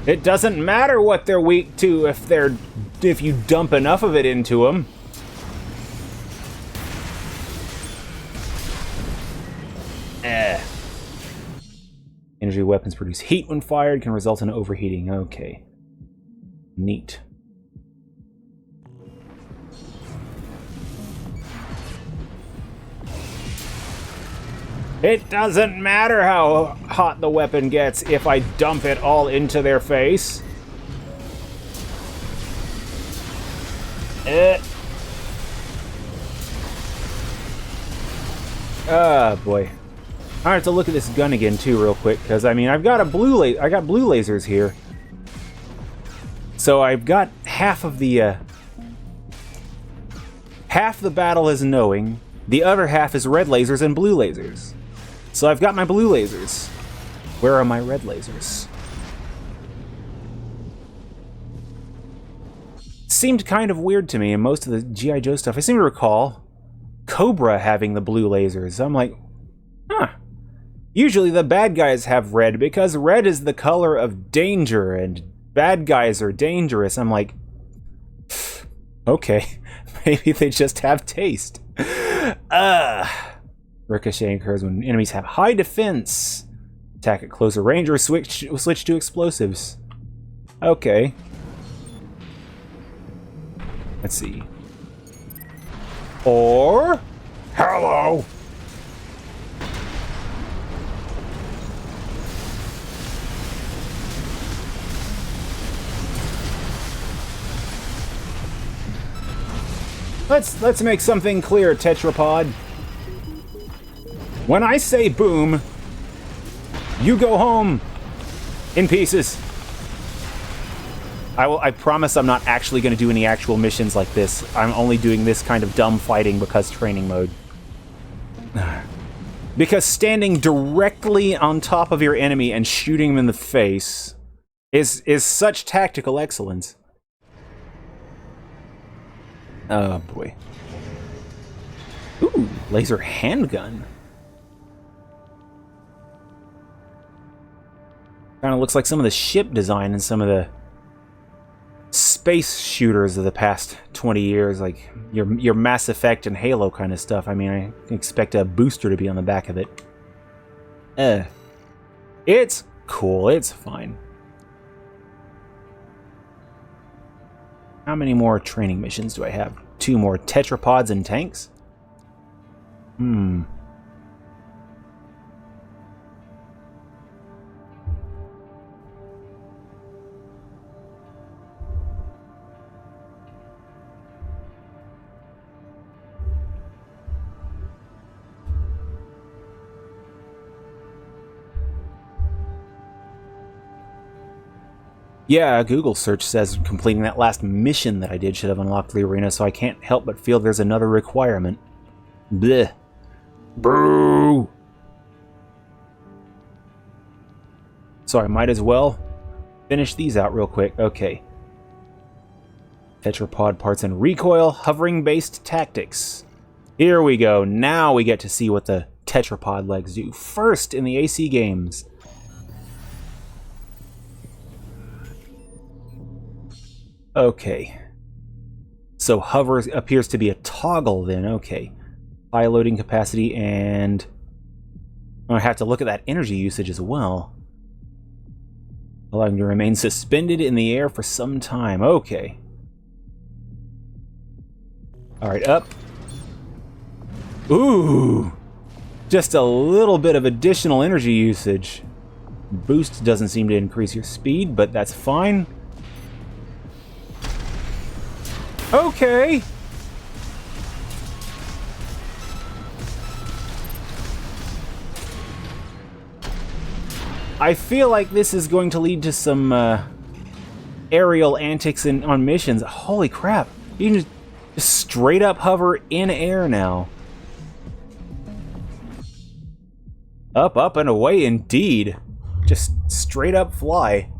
It doesn't matter what they're weak to if you dump enough of it into them. Energy weapons produce heat when fired, can result in overheating. Okay. Neat. It doesn't matter how hot the weapon gets if I dump it all into their face. Ah, boy. I have to look at this gun again too, real quick, because I mean, I got blue lasers here, so I've got half the battle is knowing, the other half is red lasers and blue lasers. So I've got my blue lasers. Where are my red lasers? Seemed kind of weird to me in most of the G.I. Joe stuff. I seem to recall Cobra having the blue lasers. I'm like, huh. Usually the bad guys have red because red is the color of danger and bad guys are dangerous. I'm like, okay, maybe they just have taste. Ricochet occurs when enemies have high defense. Attack at closer range or switch to explosives. Okay. Let's see. Or... hello! Let's make something clear, Tetrapod. When I say boom, you go home in pieces. I promise I'm not actually going to do any actual missions like this. I'm only doing this kind of dumb fighting because training mode. Because standing directly on top of your enemy and shooting him in the face is such tactical excellence. Oh boy. Ooh, laser handgun. Kind of looks like some of the ship design and some of the space shooters of the past 20 years, like your Mass Effect and Halo kind of stuff. I mean, I expect a booster to be on the back of it. It's cool. It's fine. How many more training missions do I have? 2 more tetrapods and tanks? Yeah, Google search says completing that last mission that I did should have unlocked the arena, so I can't help but feel there's another requirement. Bleh. Boo! So I might as well finish these out real quick. Okay. Tetrapod parts and recoil, hovering-based tactics. Here we go. Now we get to see what the tetrapod legs do. First in the AC games. Okay. So hover appears to be a toggle then. Okay. High loading capacity, and I have to look at that energy usage as well. Allowing to remain suspended in the air for some time. Okay. Alright, up. Ooh! Just a little bit of additional energy usage. Boost doesn't seem to increase your speed, but that's fine. Okay! I feel like this is going to lead to some aerial antics on missions. Holy crap! You can just straight up hover in air now. Up, up, and away indeed. Just straight up fly.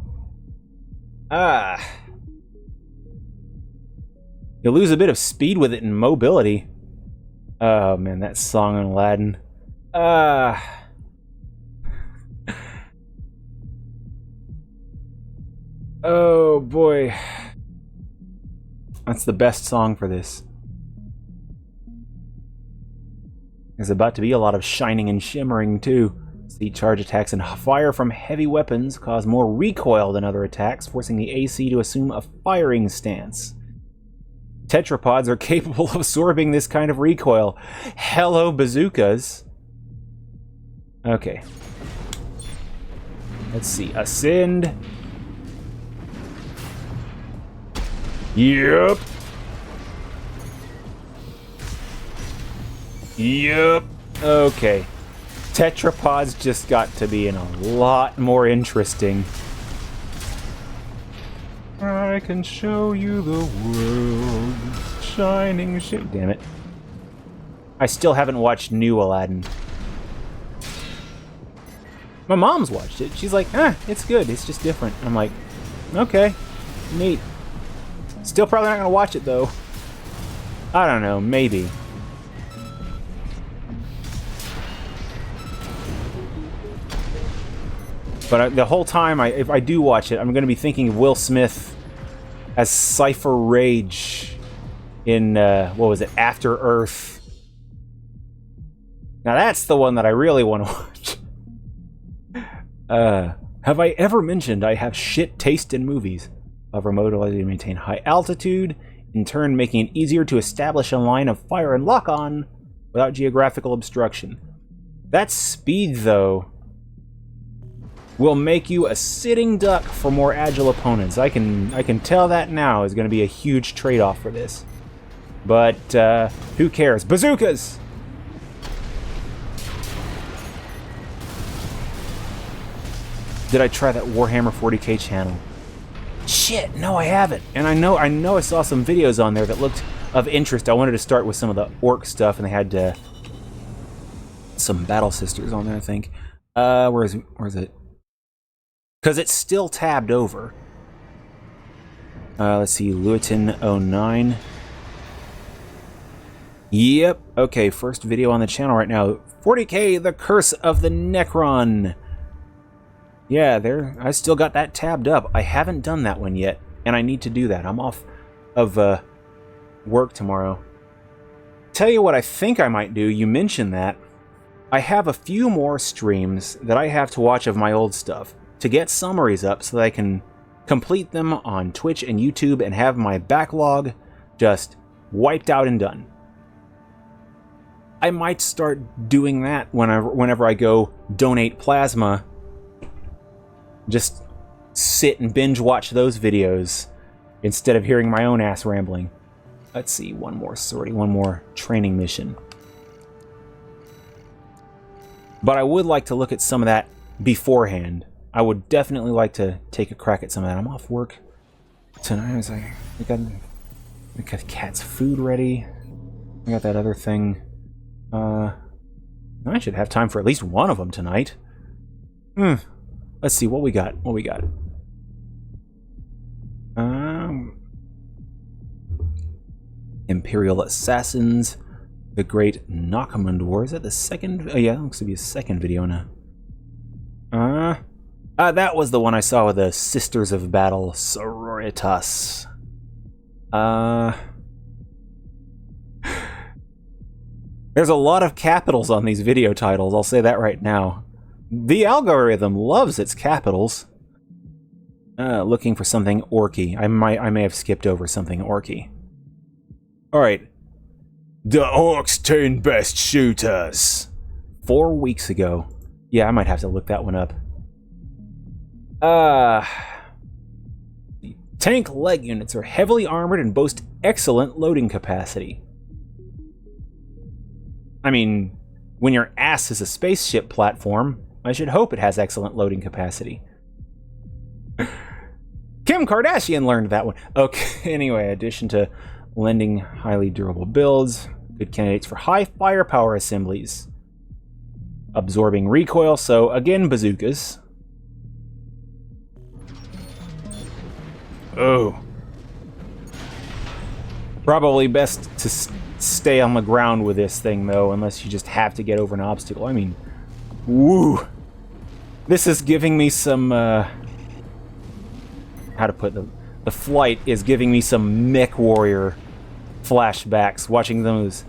Ah. You lose a bit of speed with it and mobility. Oh man, that song on Aladdin. Ah. Oh boy. That's the best song for this. There's about to be a lot of shining and shimmering too. See, charge attacks and fire from heavy weapons cause more recoil than other attacks, forcing the AC to assume a firing stance. Tetrapods are capable of absorbing this kind of recoil. Hello, bazookas. Okay. Let's see. Ascend. Yep. Yep. Okay. Tetrapods just got to be a lot more interesting. I can show you the world. Shining shit. Damn it. I still haven't watched new Aladdin. My mom's watched it. She's like, it's good. It's just different. I'm like, okay. Neat. Still probably not going to watch it, though. I don't know. Maybe. But the whole time, if I do watch it, I'm going to be thinking of Will Smith as Cypher Rage in, what was it, After Earth. Now that's the one that I really want to watch. Have I ever mentioned I have shit taste in movies? Hover mode allows you to maintain high altitude, in turn making it easier to establish a line of fire and lock on without geographical obstruction. That speed, though, will make you a sitting duck for more agile opponents. I can tell that now is going to be a huge trade-off for this. But who cares? Bazookas! Did I try that Warhammer 40k channel? Shit, no, I haven't. And I know I saw some videos on there that looked of interest. I wanted to start with some of the orc stuff, and they had some Battle Sisters on there, I think. Where is it? Because it's still tabbed over. Let's see, Lewitton 09. Yep, okay, first video on the channel right now. 40k, The Curse of the Necron. Yeah, I still got that tabbed up. I haven't done that one yet, and I need to do that. I'm off of work tomorrow. Tell you what I think I might do, you mentioned that. I have a few more streams that I have to watch of my old stuff to get summaries up so that I can complete them on Twitch and YouTube and have my backlog just wiped out and done. I might start doing that whenever I go donate plasma. Just sit and binge watch those videos instead of hearing my own ass rambling. Let's see, one more sortie, one more training mission. But I would like to look at some of that beforehand. I would definitely like to take a crack at some of that. I'm off work tonight. I was like, we got the cat's food ready. I got that other thing. I should have time for at least one of them tonight. Let's see what we got. What we got? Imperial Assassins, the Great Nakamund War. Is that the second? Oh yeah, looks to be a second video now. That was the one I saw with the Sisters of Battle, Sororitas. There's a lot of capitals on these video titles, I'll say that right now. The algorithm loves its capitals. Looking for something orky. I may have skipped over something orky. Alright. The Orcs turn best shooters. 4 weeks ago. Yeah, I might have to look that one up. Tank leg units are heavily armored and boast excellent loading capacity. I mean, when your ass is a spaceship platform, I should hope it has excellent loading capacity. Kim Kardashian learned that one. Okay, anyway, addition to lending highly durable builds, good candidates for high firepower assemblies. Absorbing recoil, so again, bazookas. Oh. Probably best to stay on the ground with this thing, though, unless you just have to get over an obstacle. I mean, woo! This is giving me some, how to put the flight is giving me some Mech Warrior flashbacks, watching those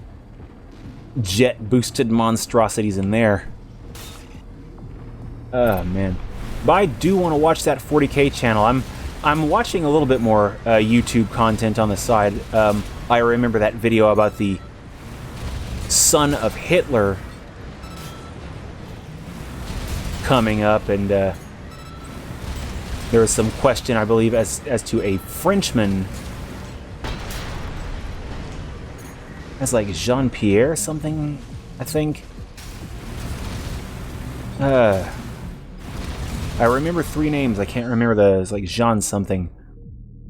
jet-boosted monstrosities in there. Oh, man. But I do want to watch that 40K channel. I'm watching a little bit more YouTube content on the side. I remember that video about the son of Hitler coming up, and there was some question, I believe, as to a Frenchman. That's like Jean-Pierre something, I think. I remember 3 names. I can't remember it's like Jean something.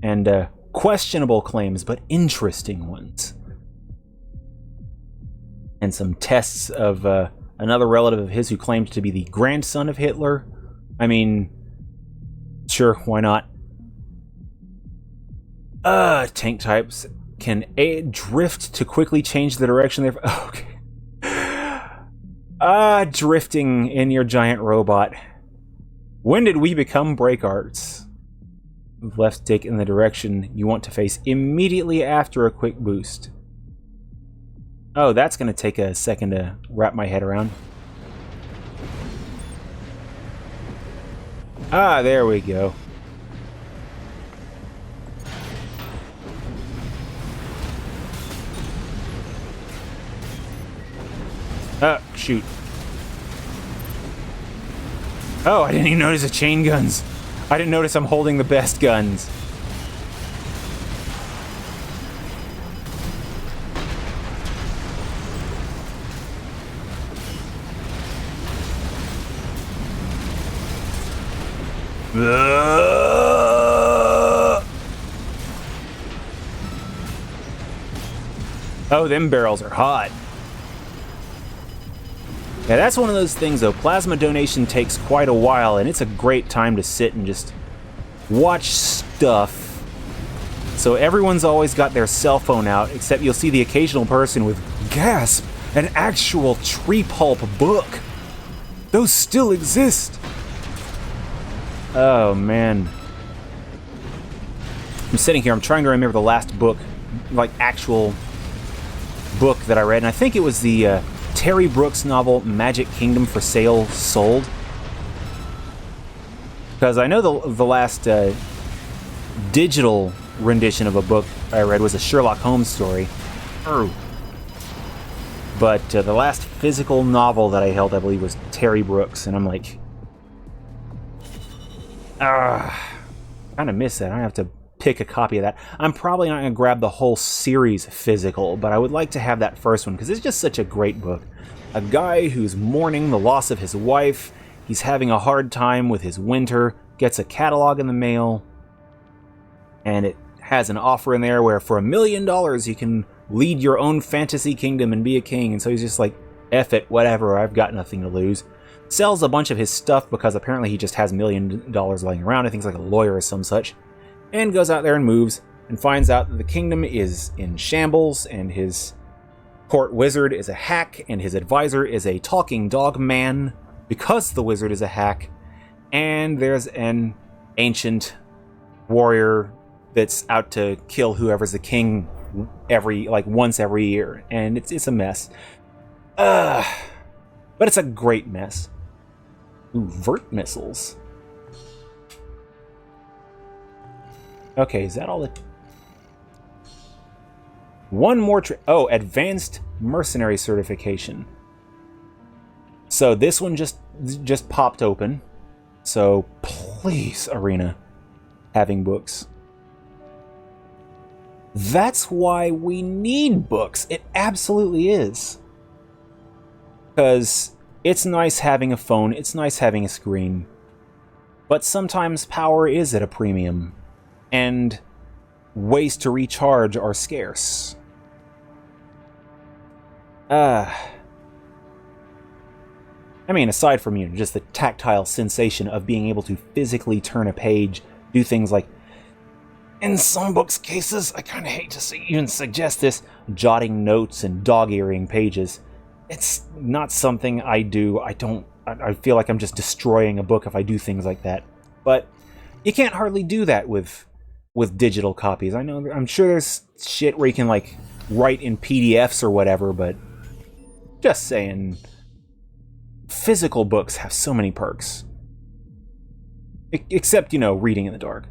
And questionable claims, but interesting ones. And some tests of another relative of his who claimed to be the grandson of Hitler. I mean, sure, why not? Tank types can drift to quickly change the direction they're... Okay. Drifting in your giant robot. When did we become break arts? Left stick in the direction you want to face immediately after a quick boost. Oh, that's going to take a second to wrap my head around. There we go. Shoot. Oh, I didn't even notice the chain guns. I didn't notice I'm holding the best guns. Oh, them barrels are hot. Yeah, that's one of those things, though. Plasma donation takes quite a while, and it's a great time to sit and just watch stuff. So everyone's always got their cell phone out, except you'll see the occasional person with, gasp, an actual tree pulp book. Those still exist. Oh, man. I'm sitting here, I'm trying to remember the last book, like actual book that I read, and I think it was the Terry Brooks novel Magic Kingdom for Sale Sold. Because I know the last digital rendition of a book I read was a Sherlock Holmes story. But the last physical novel that I held, I believe, was Terry Brooks, and I'm like, kind of miss that. I have to pick a copy of that. I'm probably not going to grab the whole series physical, but I would like to have that first one, because it's just such a great book. A guy who's mourning the loss of his wife, He's having a hard time with his winter, gets a catalog in the mail, and it has an offer in there where for $1 million you can lead your own fantasy kingdom and be a king. And so he's just like, F it, whatever, I've got nothing to lose. Sells a bunch of his stuff because apparently he just has $1 million laying around. I think he's like a lawyer or some such. And goes out there and moves and finds out that the kingdom is in shambles and his court wizard is a hack and his advisor is a talking dog man because the wizard is a hack. And there's an ancient warrior that's out to kill whoever's the king once every year. And it's a mess. But it's a great mess. Ooh, vert missiles. Okay, is that all the... One more advanced mercenary certification. So this one just popped open. So please, Arena, having books. That's why we need books. It absolutely is. Because it's nice having a phone, it's nice having a screen. But sometimes power is at a premium. And ways to recharge are scarce. I mean, aside from, just the tactile sensation of being able to physically turn a page, do things like, in some books cases, I kind of hate to even suggest this, jotting notes and dog-earing pages. It's not something I do. I feel like I'm just destroying a book if I do things like that. But you can't hardly do that with digital copies. I'm sure there's shit where you can, like, write in PDFs or whatever, but just saying, physical books have so many perks. Except, reading in the dark.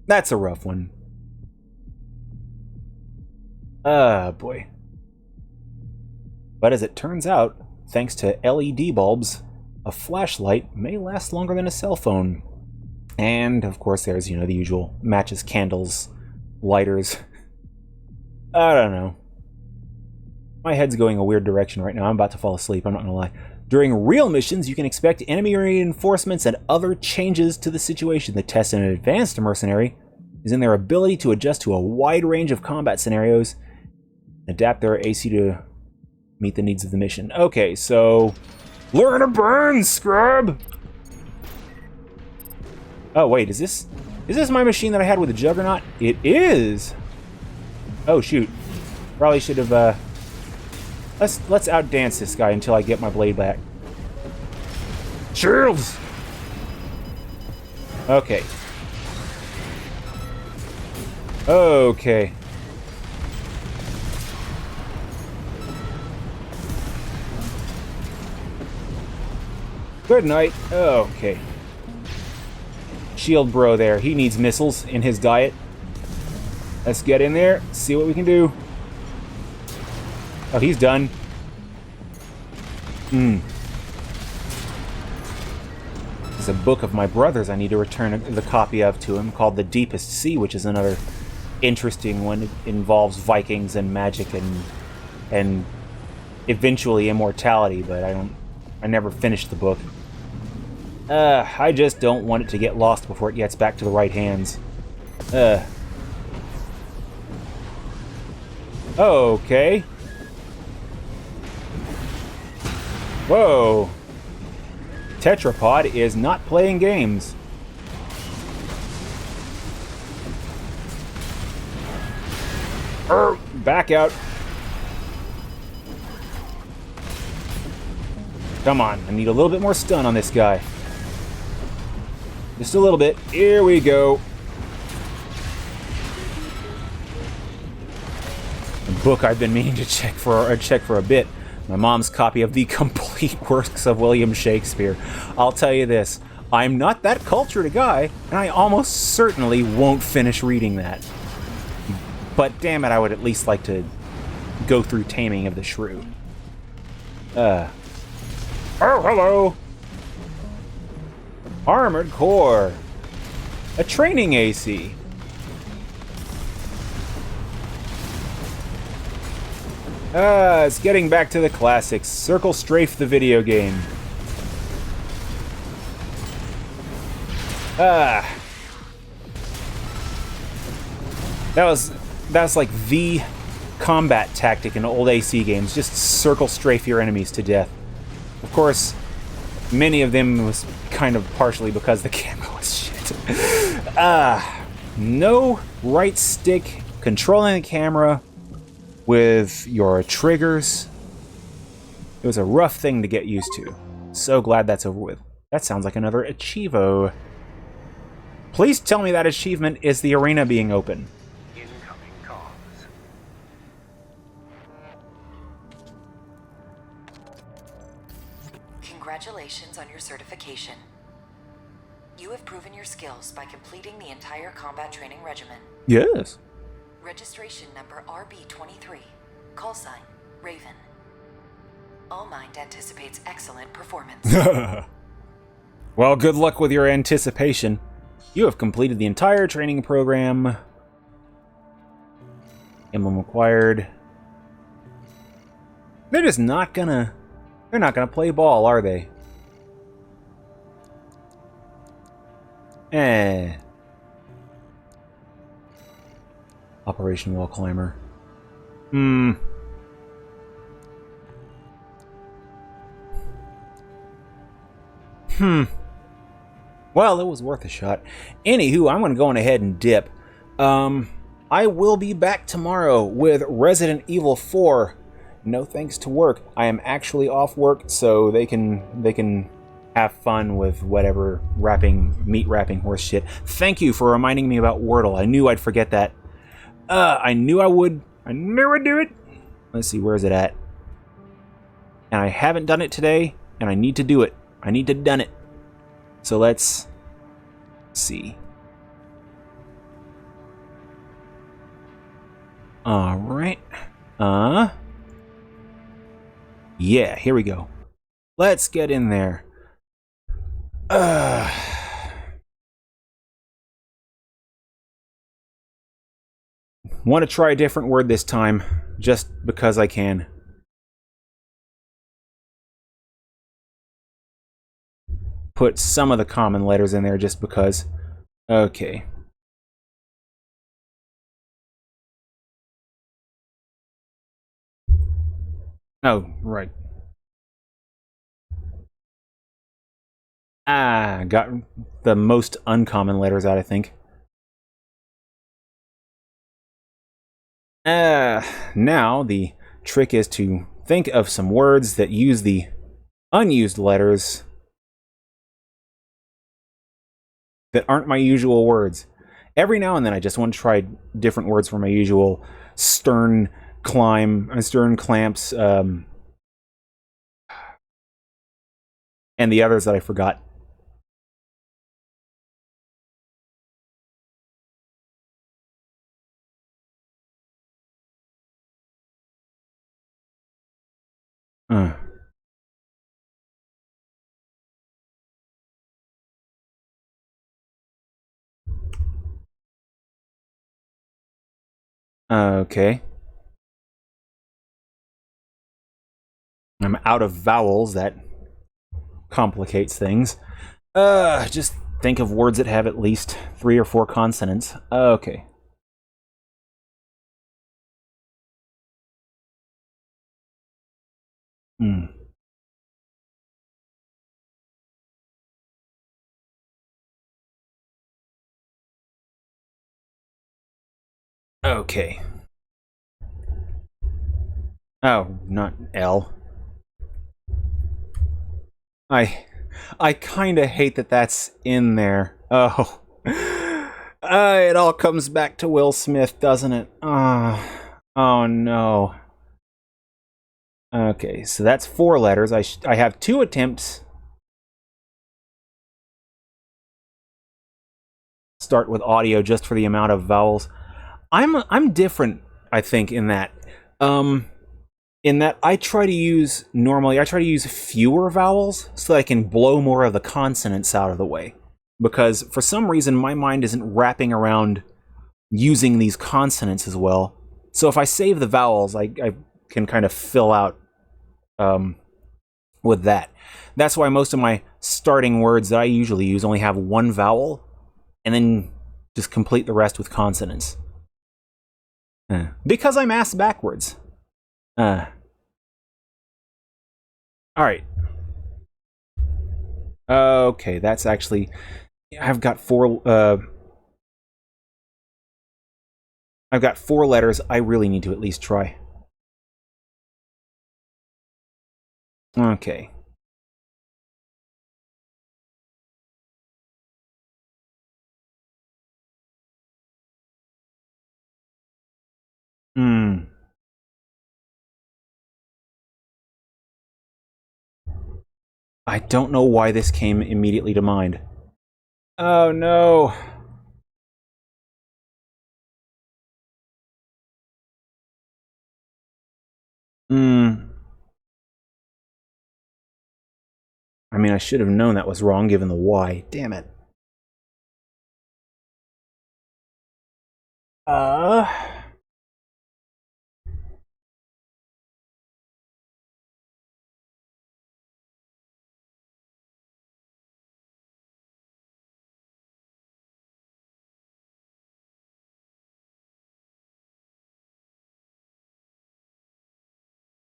That's a rough one. Boy. But as it turns out, thanks to LED bulbs, a flashlight may last longer than a cell phone. And, of course, there's, the usual matches, candles, lighters. I don't know. My head's going a weird direction right now. I'm about to fall asleep, I'm not gonna lie. During real missions, you can expect enemy reinforcements and other changes to the situation. The test in an advanced mercenary is in their ability to adjust to a wide range of combat scenarios, adapt their AC to meet the needs of the mission. Okay, so... learn to burn, scrub! Oh, wait, is this my machine that I had with the Juggernaut? It is! Oh, shoot. Probably should have, Let's outdance this guy until I get my blade back. Shields! Okay. Okay. Good night. Okay. Shield bro there. He needs missiles in his diet. Let's get in there, see what we can do. Oh, he's done. There's a book of my brother's I need to return the copy of to him called The Deepest Sea, which is another interesting one. It involves Vikings and magic and eventually immortality, but I never finished the book. I just don't want it to get lost before it gets back to the right hands. Okay. Whoa. Tetrapod is not playing games. Back out. Come on, I need a little bit more stun on this guy. Just a little bit. Here we go. A book I've been meaning to check for a bit. My mom's copy of the complete works of William Shakespeare. I'll tell you this, I'm not that cultured a guy, and I almost certainly won't finish reading that. But damn it, I would at least like to go through Taming of the Shrew. Oh, hello! Armored Core. A training AC. It's getting back to the classics. Circle Strafe the video game. That's like the combat tactic in old AC games. Just circle strafe your enemies to death. Of course, many of them was kind of partially because the camera was shit. No right stick controlling the camera with your triggers. It was a rough thing to get used to. So glad that's over with. That sounds like another Achievo. Please tell me that achievement is the arena being open. Incoming comms. Congratulations on your certification. You have proven your skills by completing the entire combat training regimen. Yes. Registration number RB23. Call sign, Raven. All Mind anticipates excellent performance. Well, good luck with your anticipation. You have completed the entire training program. Emblem acquired. They're just not gonna... They're not gonna play ball, are they? Operation Wall Climber. Well, it was worth a shot. Anywho, I'm going to go on ahead and dip. I will be back tomorrow with Resident Evil 4. No thanks to work. I am actually off work, so they can have fun with whatever meat wrapping horse shit. Thank you for reminding me about Wordle. I knew I'd forget that. I knew I would. I knew I'd do it. Let's see, where is it at? And I haven't done it today, and I need to do it. I need to done it. So let's see. All right. Yeah, here we go. Let's get in there. Want to try a different word this time, just because I can. Put some of the common letters in there just because. Okay. Oh, right. Got the most uncommon letters out, I think. Now the trick is to think of some words that use the unused letters that aren't my usual words. Every now and then I just want to try different words for my usual stern clamps, and the others that I forgot. Okay. I'm out of vowels. That complicates things. Just think of words that have at least 3 or 4 consonants. Okay. Okay. Oh, not L. I kind of hate that that's in there. Oh. It all comes back to Will Smith, doesn't it? Oh no. Okay, so that's 4 letters. I have 2 attempts. Start with audio just for the amount of vowels. I'm different, I think, in that. In that I try to use fewer vowels so that I can blow more of the consonants out of the way. Because for some reason my mind isn't wrapping around using these consonants as well. So if I save the vowels, I can kind of fill out with that. That's why most of my starting words that I usually use only have 1 vowel, and then just complete the rest with consonants. Because I'm asked backwards. Alright. Okay, that's actually... I've got four letters. I really need to at least try. Okay. I don't know why this came immediately to mind. Oh no. I mean, I should have known that was wrong given the Y. Damn it.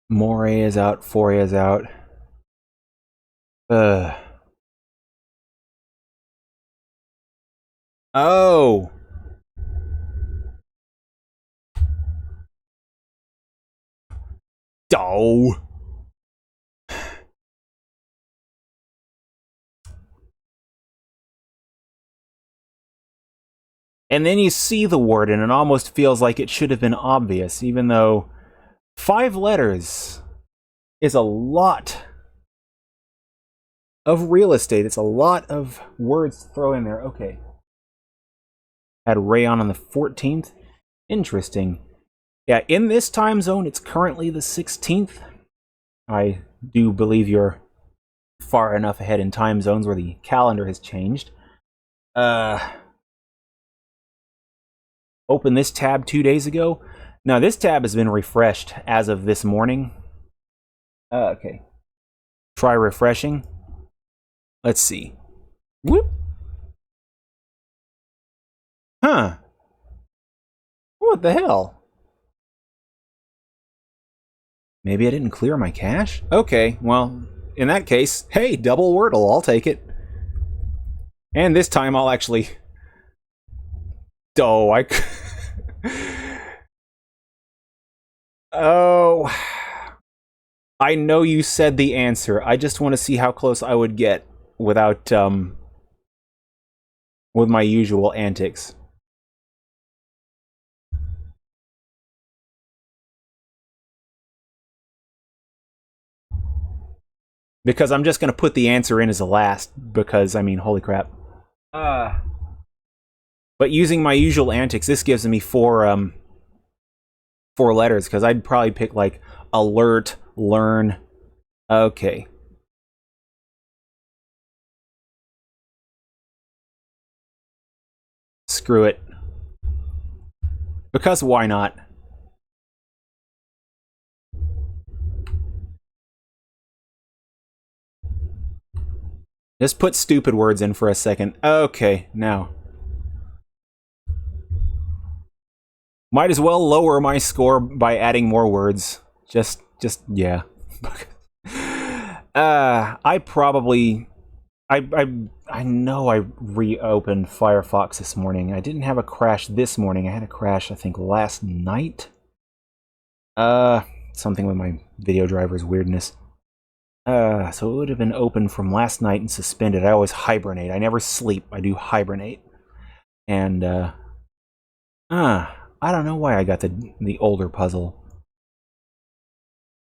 Moray is out, Foray is out. Oh! Oh! And then you see the word and it almost feels like it should have been obvious, even though 5 letters is a lot of real estate. It's a lot of words to throw in there. Okay. Had Rayon on the 14th. Interesting. Yeah, in this time zone, it's currently the 16th. I do believe you're far enough ahead in time zones where the calendar has changed. Opened this tab 2 days ago. Now, this tab has been refreshed as of this morning. Okay. Try refreshing. Let's see. Whoop. Huh. What the hell? Maybe I didn't clear my cache? Okay, well, in that case, hey, double Wordle, I'll take it. And this time I'll actually... Oh, Oh... I know you said the answer. I just want to see how close I would get without, with my usual antics. Because I'm just going to put the answer in as a last, because, I mean, holy crap. But using my usual antics, this gives me 4 letters, because I'd probably pick, like, alert, learn. Okay. Screw it. Because why not? Just put stupid words in for a second. Okay, now. Might as well lower my score by adding more words. Just, yeah. I probably... I know I reopened Firefox this morning. I didn't have a crash this morning. I had a crash, I think, last night. Something with my video driver's weirdness. So it would have been open from last night and suspended. I always hibernate. I never sleep. I do hibernate. And, I don't know why I got the older puzzle.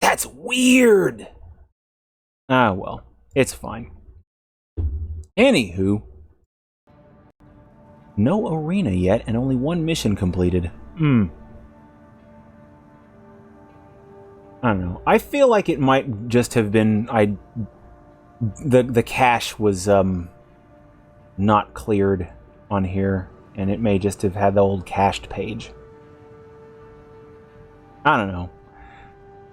That's weird! Ah, well. It's fine. Anywho. No arena yet, and only 1 mission completed. I don't know. I feel like it might just have been the cache was not cleared on here, and it may just have had the old cached page. I don't know.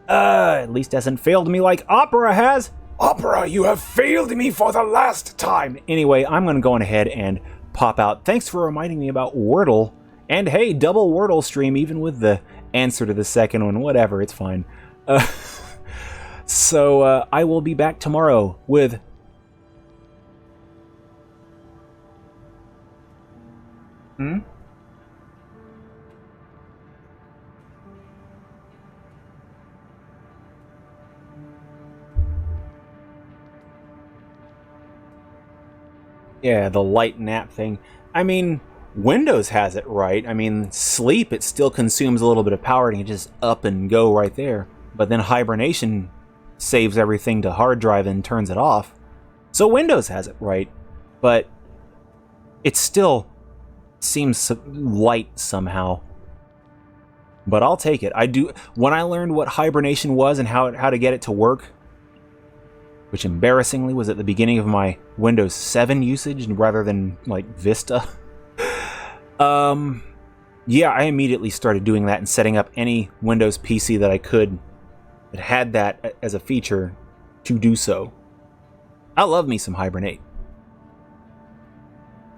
At least hasn't failed me like Opera has. Opera, you have failed me for the last time. Anyway, I'm going to go on ahead and pop out. Thanks for reminding me about Wordle. And hey, double Wordle stream, even with the answer to the second one. Whatever, it's fine. So I will be back tomorrow with... Yeah, the light nap thing. I mean, Windows has it right. I mean, sleep, it still consumes a little bit of power and you just up and go right there. But then hibernation saves everything to hard drive and turns it off. So Windows has it right. But it still seems light somehow. But I'll take it. When I learned what hibernation was and how to get it to work, which embarrassingly was at the beginning of my Windows 7 usage rather than like Vista. Yeah, I immediately started doing that and setting up any Windows PC that I could that had that as a feature to do so. I love me some Hibernate.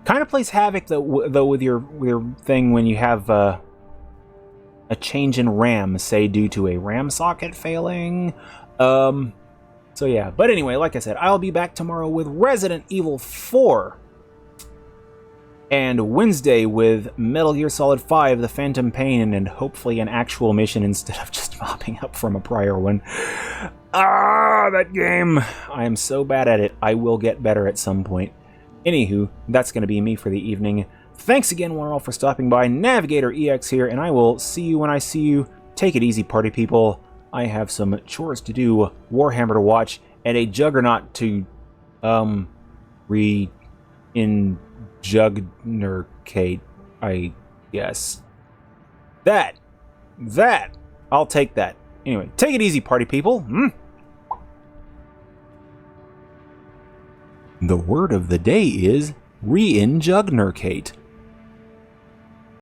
Kind of plays havoc though with your thing when you have a change in RAM, say due to a RAM socket failing. So yeah, but anyway, like I said, I'll be back tomorrow with Resident Evil 4. And Wednesday with Metal Gear Solid 5, The Phantom Pain, and hopefully an actual mission instead of just mopping up from a prior one. That game! I am so bad at it, I will get better at some point. Anywho, that's going to be me for the evening. Thanks again, one and all, for stopping by. NavigatorEX here, and I will see you when I see you. Take it easy, party people. I have some chores to do, Warhammer to watch, and a Juggernaut to, Juggernaut, I guess. That! I'll take that. Anyway, take it easy, party people. The word of the day is Juggernaut.